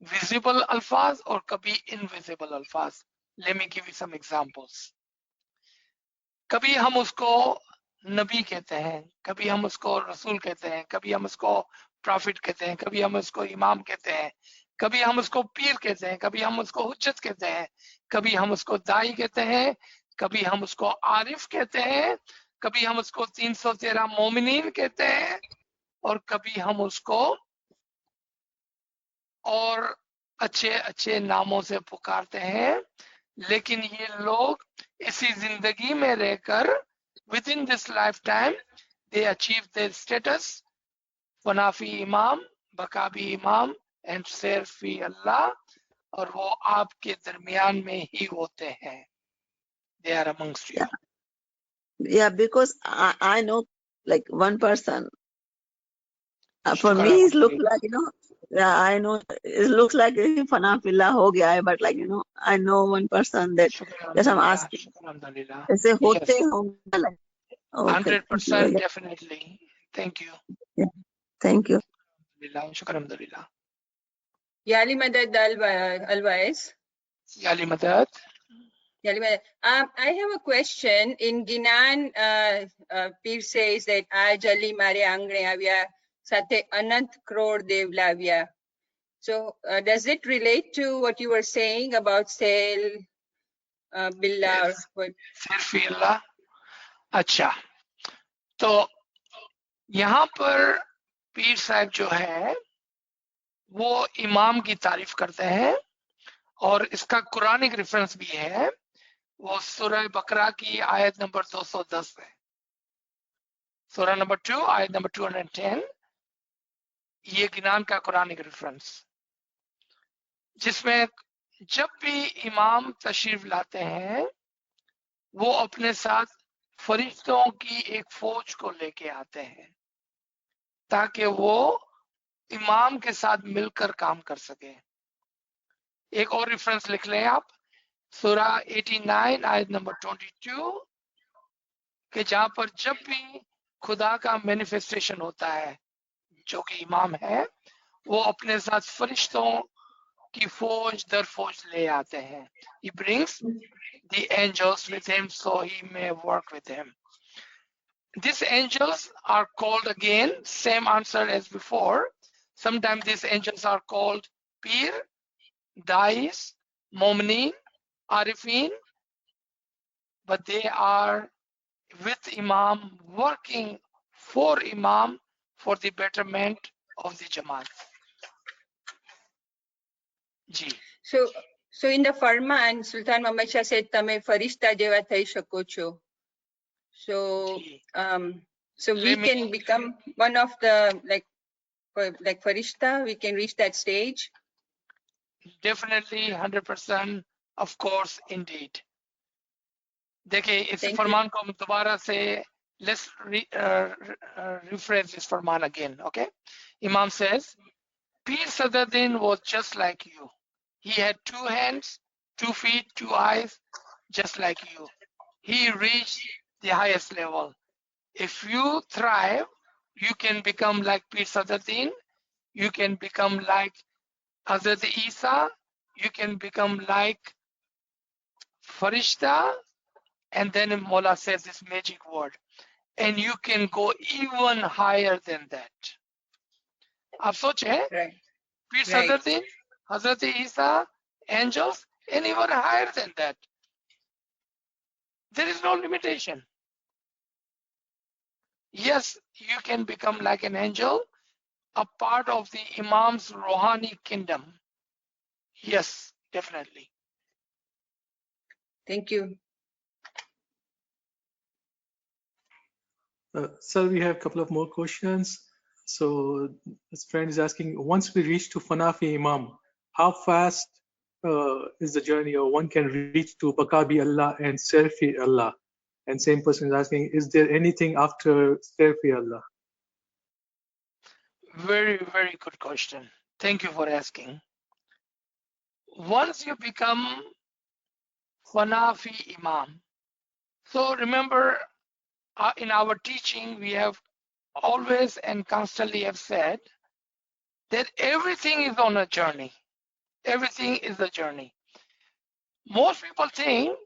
विजिबल अल्फाज और कभी इनविजिबल अल्फाज. Let me give you some examples. कभी हम उसको नबी कहते हैं, कभी हम उसको रसूल कहते हैं, कभी हम उसको प्रॉफिट कहते हैं, कभी हम उसको इमाम कहते हैं, कभी हम उसको पीर कहते हैं, कभी हम उसको हुज्जत कहते हैं, कभी हम उसको दाई कहते हैं, कभी हम उसको आरिफ कहते हैं, कभी हम उसको 313 मोमिनीन कहते हैं, और कभी हम उसको और अच्छे अच्छे नामों से पुकारते हैं. लेकिन ये लोग इसी जिंदगी में रहकर within this lifetime they achieve their status फनाफी इमाम, बकाबी इमाम and सेरफी अल्लाह, और वो आपके दरमियान में ही होते हैं. They are amongst you. Yeah, because I know like one person. For me, it looks like, yeah, I know it looks like fanafillah ho gaya hai, but like, I know one person that just I'm asking. Aise hote honge like. Okay. 100% definitely. Thank you. Yeah. Thank you. Alhamdulillah. Yali Madad ALWAAZ. Yali Madad. Yali Madad. I have a question. In Ginan, Pir says that Aaj Ali Mare Angne Avya Sate Anant Crore Dev Lavya. So does it relate to what you were saying about Sel Billah? Serfi Allah. अच्छा, तो यहाँ पर पीर साहब जो है वो इमाम की तारीफ करते हैं, और इसका कुरानिक रेफरेंस भी है. वो सूरह बकरा की आयत नंबर 210 है. सूरह नंबर 2 आयत नंबर 210, ये गिनान का कुरानिक रेफरेंस, जिसमें जब भी इमाम तशरीफ लाते हैं वो अपने साथ फरिश्तों की एक फौज को लेके आते हैं ताकि वो इमाम के साथ मिलकर काम कर सके. एक और रेफरेंस लिख लें आप, सूरा 89 आयत नंबर 22, कि जहां पर जब भी खुदा का मैनिफेस्टेशन होता है जो कि इमाम है, वो अपने साथ फरिश्तों की फौज दर फौज ले आते हैं. He brings the angels with him so he may work with him. These angels are called, again, same answer as before. Sometimes these angels are called Pir, Dais, Momnin, Arifin, but they are with Imam, working for Imam for the betterment of the Jamaat. Ji. So in the Farman, Sultan Muhammad Shah said, "Tame farishta jeva thai shako cho." So we can become one of the like farishta. We can reach that stage. Definitely, 100%. Of course, indeed. देखिए इस Thank you. फरमान को हम दोबारा से let's rephrase this Farman again. Okay, Imam says, Pir Sadruddin was just like you. He had 2 hands, 2 feet, 2 eyes, just like you. He reached the highest level. If you thrive, you can become like Pir Sadruddin. You can become like Hazrat Isa. You can become like Farishta. And then Mola says this magic word. And you can go even higher than that. आप सोचें, Right. Pir Right. Sadruddin, Hazrat Isa, angels, and even higher than that. There is no limitation. Yes, you can become like an angel, a part of the Imam's Rohani kingdom. Yes, definitely. Thank you. Sir, we have a couple of more questions. So this friend is asking, once we reach to Fanafi Imam, how fast is the journey, or one can reach to Bakabi Allah and Serfi Allah? And same person is asking, is there anything after Serfi Allah? Very, very good question. Thank you for asking. Once you become Fanafi Imam, so remember in our teaching, we have always and constantly have said that everything is on a journey. Everything is a journey. Most people think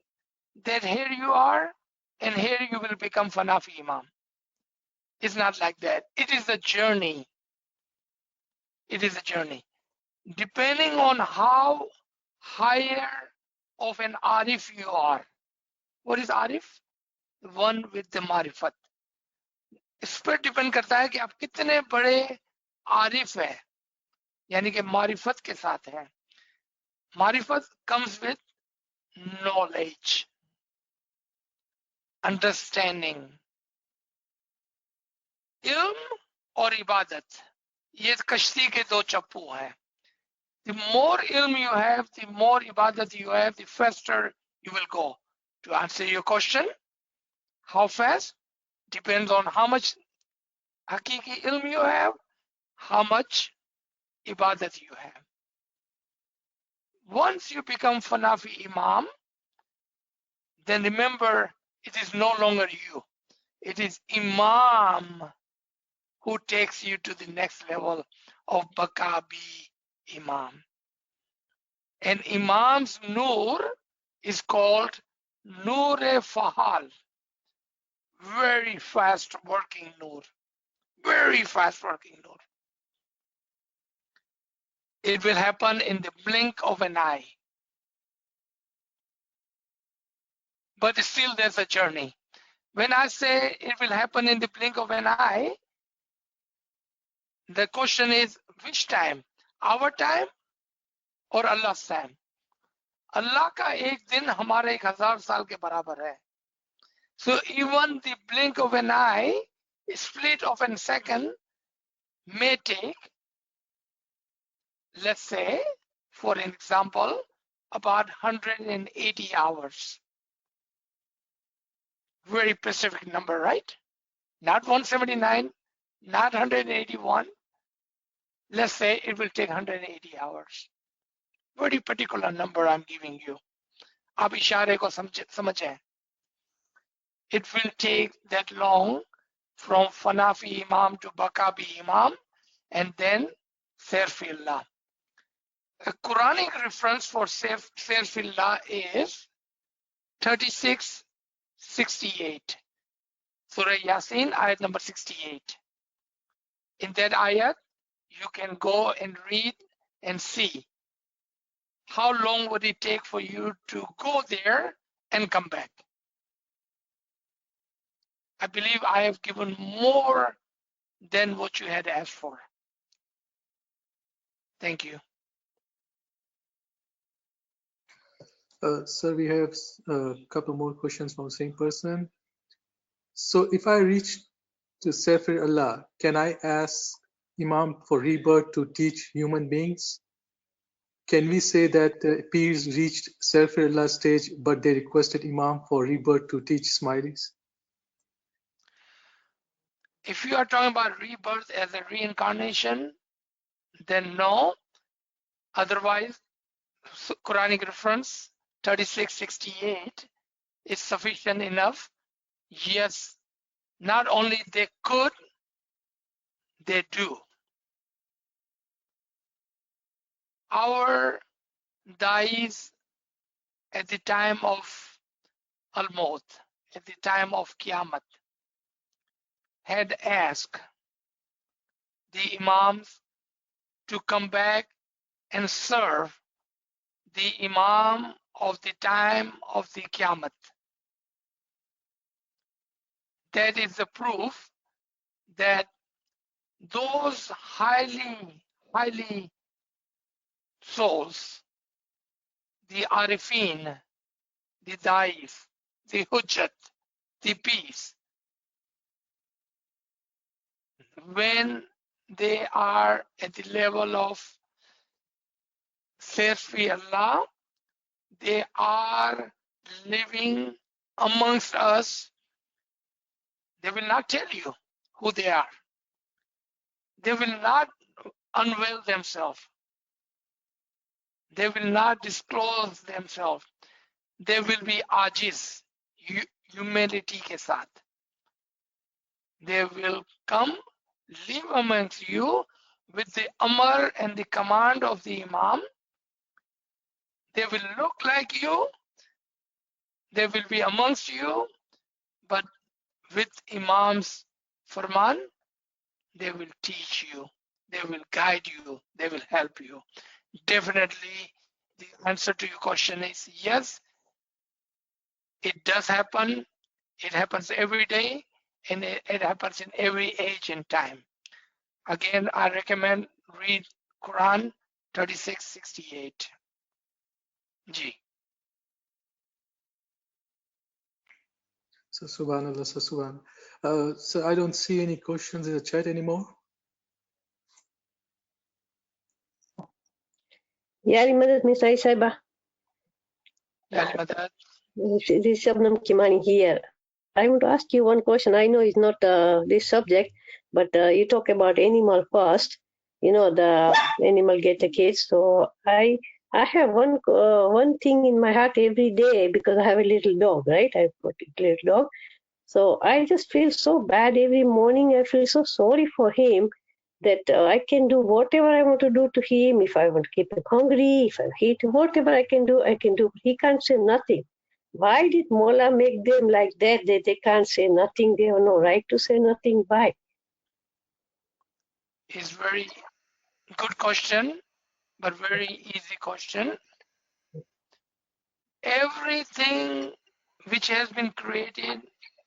that here you are and here you will become Fanafi Imam. It's not like that. It is a journey. It is a journey. Depending on how higher of an Arif you are. What is Arif? The one with the Marifat. इस पर depend करता है कि आप कितने बड़े आरिफ हैं, यानी कि मारिफत के साथ हैं. मारिफत comes with knowledge, understanding. इल्म और इबादत, ये कश्ती के दो चप्पू हैं. The more ilm you have, the more ibadat you have, the faster you will go. To answer your question, how fast depends on how much hakiki ilm you have, how much ibadat you have. Once you become Fanafi Imam, then remember it is no longer you. It is Imam who takes you to the next level of Bakabi Imam. And Imam's Nur is called Nur-e Fahal. Very fast working Nur. Very fast working Nur. It will happen in the blink of an eye. But still there's a journey. When I say it will happen in the blink of an eye, the question is which time? Our time or Allah's time? Allah ka ek din hamare 1000 saal ke barabar hai. So even the blink of an eye, split of a second, may take, let's say, for an example, about 180 hours. Very specific number, right? Not 179, not 181. Let's say it will take 180 hours. Very particular number I'm giving you. Ab ishare ko samajhe. It will take that long from Fanafi Imam to Bakabi Imam and then Serfillah. A Quranic reference for Serfillah is 36:68. Surah Yasin, ayat number 68. In that ayat, you can go and read and see how long would it take for you to go there and come back. I believe I have given more than what you had asked for. Thank you. Sir, we have a couple more questions from the same person. So if I reach to Sefer Allah, can I ask Imam for rebirth to teach human beings? can we say that peers reached Self-Reallah stage, but they requested Imam for rebirth to teach Ismailis? If you are talking about rebirth as a reincarnation, then no. Otherwise, Quranic reference 3668 is sufficient enough. Yes, not only they could, they do. Our dais at the time of Al-Maut, at the time of Qiyamah, had asked the Imams to come back and serve the Imam of the time of the Qiyamah. That is the proof that those highly souls, the Arifin, the Daif, the Hujjat, the peace, when they are at the level of Serfi Allah, they are living amongst us. They will not tell you who they are. They will not unveil themselves. They will not disclose themselves. They will be AZIZ, humility ke saath. They will come, live amongst you with the Amr and the command of the Imam. They will look like you. They will be amongst you, but with Imam's Farman, they will teach you. They will guide you. They will help you. Definitely, the answer to your question is yes, it does happen. It happens every day, and it happens in every age and time. Again, I recommend read Quran 3668. Ji. So Subhanallah, so Subhanallah. So I don't see any questions in the chat anymore. Yani Madad Miss Aisha, Al-Madad. this is Shabnam Kimani here. I want to ask you one question. I know it's not this subject, but you talk about animal first. You know, the animal get the kids. So I have one thing in my heart every day because I have a little dog, right? I've got a little dog. So I just feel so bad every morning. I feel so sorry for him that I can do whatever I want to do to him. If I want to keep him hungry, if I hate him, whatever I can do, I can do. He can't say nothing. Why did Mola make them like that? They can't say nothing. They have no right to say nothing. Why? Is very good question, but very easy question. Everything which has been created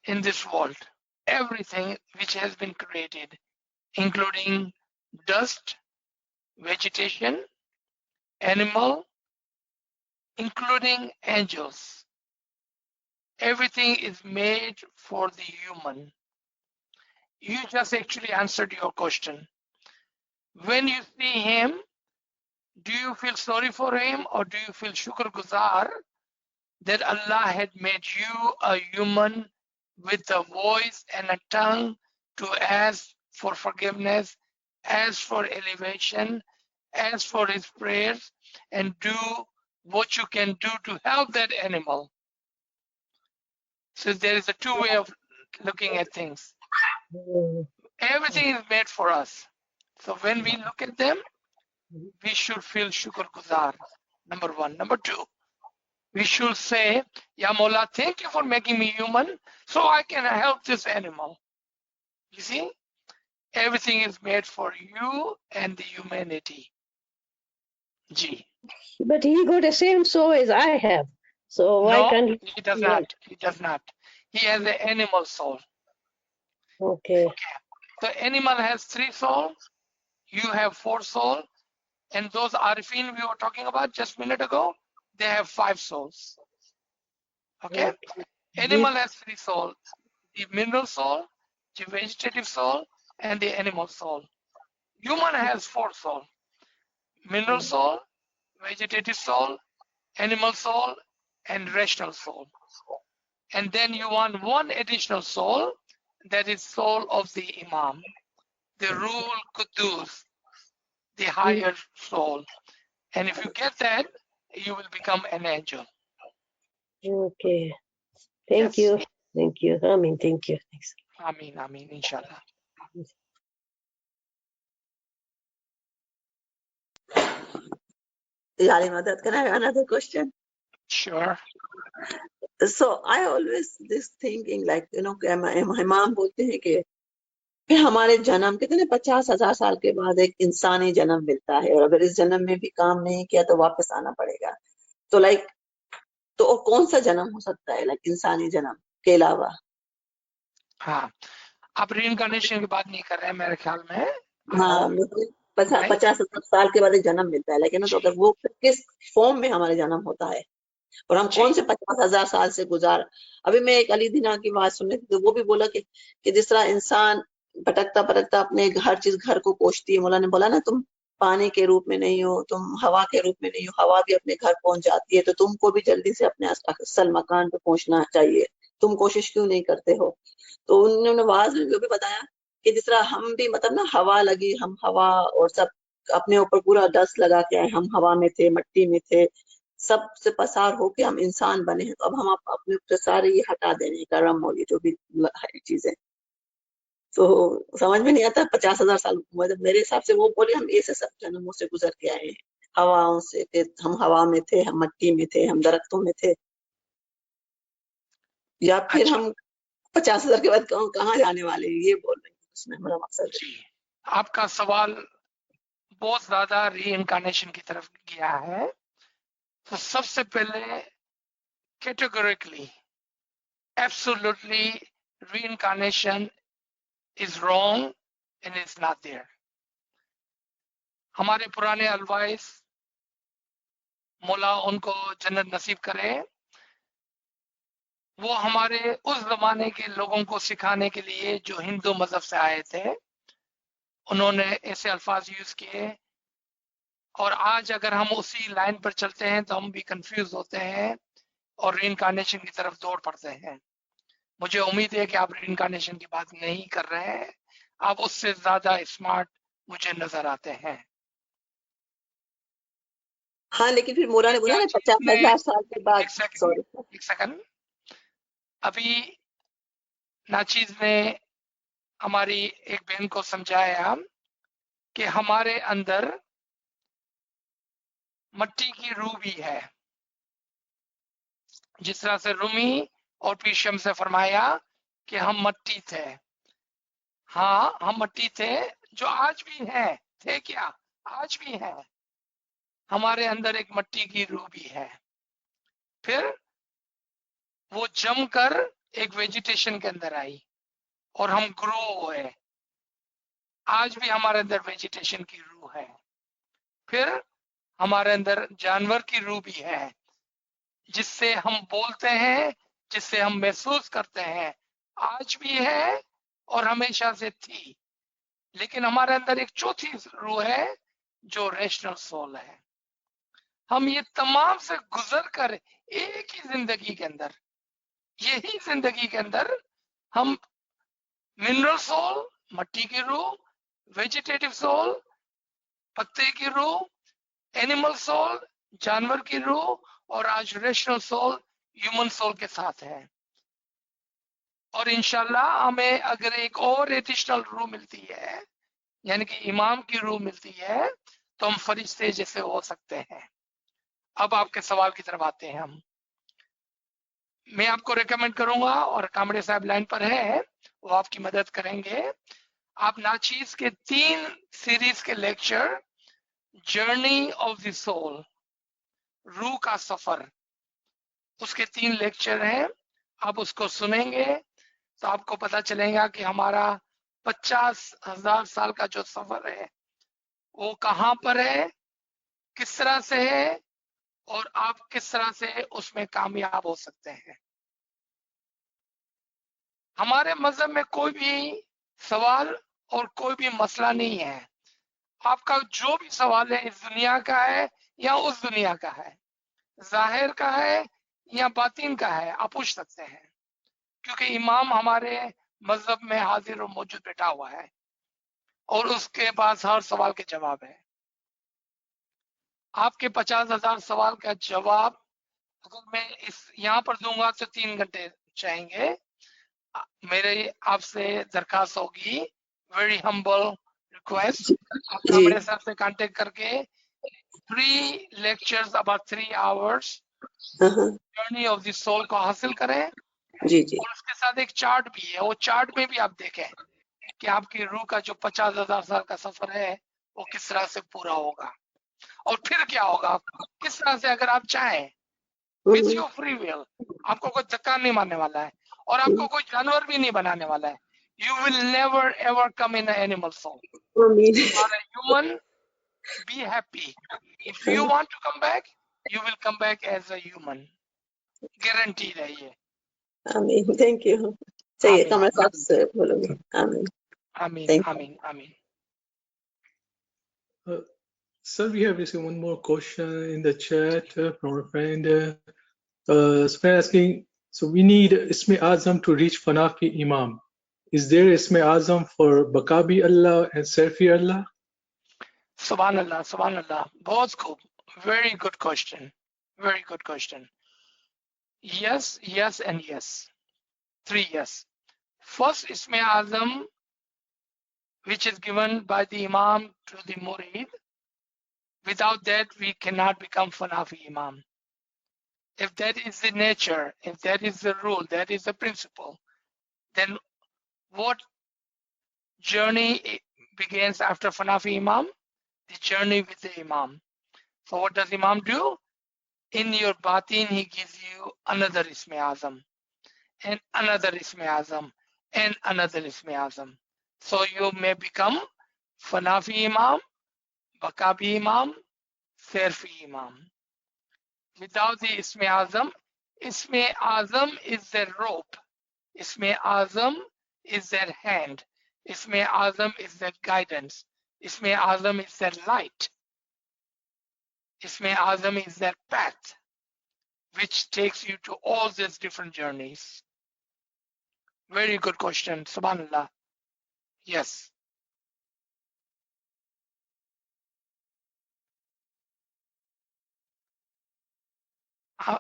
in this world, everything which has been created, including dust, vegetation, animal, including angels, everything is made for the human. You just actually answered your question. When you see him, do you feel sorry for him or do you feel shukr guzar that Allah had made you a human with a voice and a tongue to ask for forgiveness, ask for elevation, ask for his prayers, and do what you can do to help that animal. So there is a two way of looking at things. Everything is made for us. So when we look at them, we should feel shukr guzar, number one. Number two, we should say, Ya Mola, thank you for making me human so I can help this animal. You see, everything is made for you and the humanity. G. But he got the same soul as I have. So why No, can't he does not. He does not. He has the animal soul. Okay. The animal has 3 souls. You have 4 souls. And those Arifin we were talking about just a minute ago, they have 5 souls. Okay? Animal has 3 souls. The mineral soul, the vegetative soul, and the animal soul. Human has 4 souls. Mineral soul, vegetative soul, animal soul, and rational soul. And then you want one additional soul, that is soul of the Imam, the Ruhul Qudus, the higher soul. And if you get that, you will become an angel. Okay. Thank Yes. you. Thank you. Amin. Thank you. Thanks. Ameen, Ameen, inshallah. Yani Madad, can I have another question? Sure. So I always this thinking like, you know, इमाम बोलते हैं कि फिर हमारे जन्म कितने 50,000 साल के बाद एक इंसानी जन्म मिलता है, और अगर इस जन्म में भी काम नहीं किया तो वापस आना पड़ेगा. तो लाइक, तो और कौन सा जन्म हो सकता है लाइक इंसानी जन्म के अलावा? हाँ, आप रीइंकार्नेशन की बात नहीं कर रहे हैं मेरे ख्याल में. हाँ, मतलब 50,000 साल के बाद एक जन्म मिलता है, लेकिन तो अगर वो किस फॉर्म में हमारे जन्म होता है, और हम कौन से 50,000 साल से गुजार. अभी मैं एक अली दीना की बात सुन रही थी, तो वो भी बोला कि जिस तरह इंसान भटकता भटकता अपने हर चीज घर को कोसती है. मौला ने बोला ना, तुम पानी के रूप में नहीं हो, तुम हवा के रूप में नहीं हो, हवा भी अपने घर पहुंच जाती है, तो तुमको भी जल्दी से अपने असल मकान पे पहुंचना चाहिए, तुम कोशिश क्यों नहीं करते हो. तो उन्होंने वाज में भी बताया कि जिस तरह हम भी मतलब ना हवा लगी, हम हवा और सब अपने ऊपर पूरा डस्ट लगा के आए, हम हवा में थे, मट्टी में थे, सब से पसार होके हम इंसान बने हैं. तो अब हम अपने ऊपर सारे ये हटा देने का रम और ये जो भी चीजें, तो समझ में नहीं आता. 50,000 साल मतलब मेरे हिसाब से वो बोले हम ऐसे सब जन्मों से गुजर के आए हैं, हवाओं से, हम हवा में थे, हम मट्टी में थे, हम दरख्तों में थे, या फिर हम 50,000 के बाद कहाँ जाने वाले हैं, ये बोल रहे हैं. उसमें हमारा मकसद है. जी, आपका सवाल बहुत ज्यादा रीइंकार्नेशन की तरफ गया है. तो सबसे पहले categorically absolutely reincarnation is wrong and is not there. हमारे पुराने अलवाइज, मौला उनको जन्नत नसीब करे, वो हमारे उस जमाने के लोगों को सिखाने के लिए जो हिंदू मजहब से आए थे, उन्होंने ऐसे अल्फाज यूज किए. और आज अगर हम उसी लाइन पर चलते हैं तो हम भी कंफ्यूज होते हैं और रीइंकार्नेशन की तरफ दौड़ पड़ते हैं. मुझे उम्मीद है कि आप रीइंकार्नेशन की बात नहीं कर रहे हैं, आप उससे ज्यादा स्मार्ट मुझे नजर आते हैं. हाँ, लेकिन फिर मोला ने बोला ना 50,000 साल के बाद. सॉरी, एक सेकंड. अभी नाचीज ने हमारी एक बहन को समझाया कि हमारे अंदर मट्टी की रूह भी है. जिस तरह से रूमी और पीशम से फरमाया कि हम मट्टी थे. हाँ, हम मट्टी थे, जो आज भी है. थे क्या? आज भी है. हमारे अंदर एक मट्टी की रूह भी है. फिर वो जमकर एक वेजिटेशन के अंदर आई और हम ग्रो हुए. आज भी हमारे अंदर वेजिटेशन की रूह है. फिर हमारे अंदर जानवर की रूह भी है, जिससे हम बोलते हैं, जिससे हम महसूस करते हैं. आज भी है और हमेशा से थी. लेकिन हमारे अंदर एक चौथी रूह है जो रेशनल सोल है. हम ये तमाम से गुजर कर एक ही जिंदगी के अंदर, यही जिंदगी के अंदर हम मिनरल सोल, मट्टी की रूह, वेजिटेटिव सोल, पत्ते की रूह, एनिमल सोल, जानवर की रूह, और आज रेशनल सोल, ह्यूमन सोल के साथ है. और इंशाल्लाह हमें अगर एक और एडिशनल रूह मिलती है, यानी कि इमाम की रूह मिलती है, तो हम फरिश्ते जैसे हो सकते हैं. अब आपके सवाल की तरफ आते हैं हम. मैं आपको रेकमेंड करूंगा, और कामड़े साहब लाइन पर है, वो आपकी मदद करेंगे. आप नाचीज के 3 सीरीज के lecture, journey of the soul, रूह का सफर, उसके 3 लेक्चर हैं. आप उसको सुनेंगे तो आपको पता चलेगा कि हमारा 50,000 साल का जो सफर है वो कहाँ पर है, किस तरह से है, और आप किस तरह से उसमें कामयाब हो सकते हैं. हमारे मजहब में कोई भी सवाल और कोई भी मसला नहीं है. आपका जो भी सवाल है इस दुनिया का है या उस दुनिया का है, जाहिर का है या बातिन का है, आप पूछ सकते हैं, क्योंकि इमाम हमारे मजहब में हाजिर और मौजूद बैठा हुआ है और उसके पास हर सवाल के जवाब है। आपके 50,000 सवाल का जवाब अगर मैं इस यहाँ पर दूंगा तो 3 घंटे चाहेंगे। मेरे आपसे दरखास्त होगी, वेरी हम्बल रिक्वेस्ट, आप जी मेरे साथ से कांटेक्ट करके 3 lectures about 3 hours journey of the soul को हासिल करें। जी जी और उसके साथ एक चार्ट भी है, वो चार्ट में भी आप देखें कि आपकी रूह का जो 50,000 साल का सफर है वो किस तरह से पूरा होगा और फिर क्या होगा, किस तरह से अगर आप चाहें विथ योर फ्री विल, आपको कोई धक्का नहीं मारने वाला है और आपको कोई जानवर भी नहीं बनाने वाला है। You will never ever come in animal soul, you are a human, be happy, if you want to come back you will come back as a human, guaranteed है ये। आमीन, थैंक यू। चाहिए तो आमीन मैं साथ से बोलूंगी। आमीन, आमीन थैंक यू। आमीन आमीन। Sir, we have received one more question in the chat from a friend. Friend asking, so we need Ismai Azam to reach Fanafi Imam. Is there Ismai Azam for Bakabi Allah and Serfi Allah? Subhanallah, Subhanallah, बहुत खूब, very good question, very good question. Yes, yes and yes, 3 yes. First Ismai Azam, which is given by the Imam to the Murid, without that we cannot become Fanafi Imam. If that is the nature, if that is the rule, that is the principle, then what journey begins after Fanafi Imam? The journey with the Imam. So what does Imam do? In your batin, he gives you another Ismai Azam, and another Ismai Azam, and another Ismai Azam. So you may become Fanafi Imam, Bakabi Imam, Serfi Imam. Without the Ismai Azam is their rope. Ismai Azam is their hand. Ismai Azam is their guidance. Ismai Azam is their light. Ismai Azam is their path, which takes you to all these different journeys. Very good question, Subhanallah. Yes.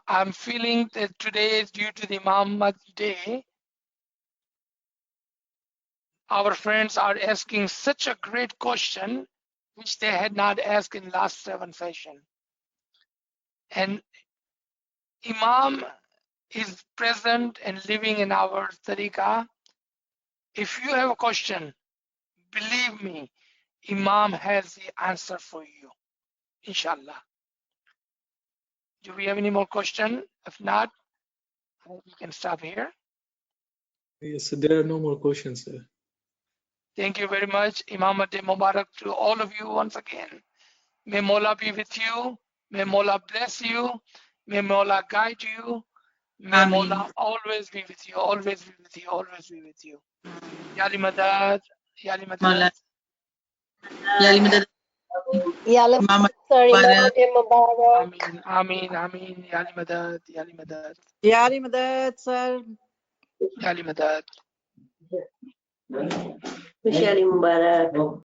I'm feeling that today is due to the Muhammad Day. Our friends are asking such a great question, which they had not asked in last 7 sessions. And Imam is present and living in our tariqah. If you have a question, believe me, Imam has the answer for you, inshallah. Do we have any more questions? If not, we can stop here. Yes, so there are no more questions, sir. Thank you very much. Imam Day Mubarak to all of you once again. May Mola be with you. May Mola bless you. May Mola guide you. May Mola always be with you, always be with you, always be with you. Yali Madad, Yali Madad. Yali Madad. Imam Day Mubarak. Ameen, Ameen, Ameen. Yali Madad, Yali Madad. Yali Madad, sir. Yali Madad. Yali Mubarak.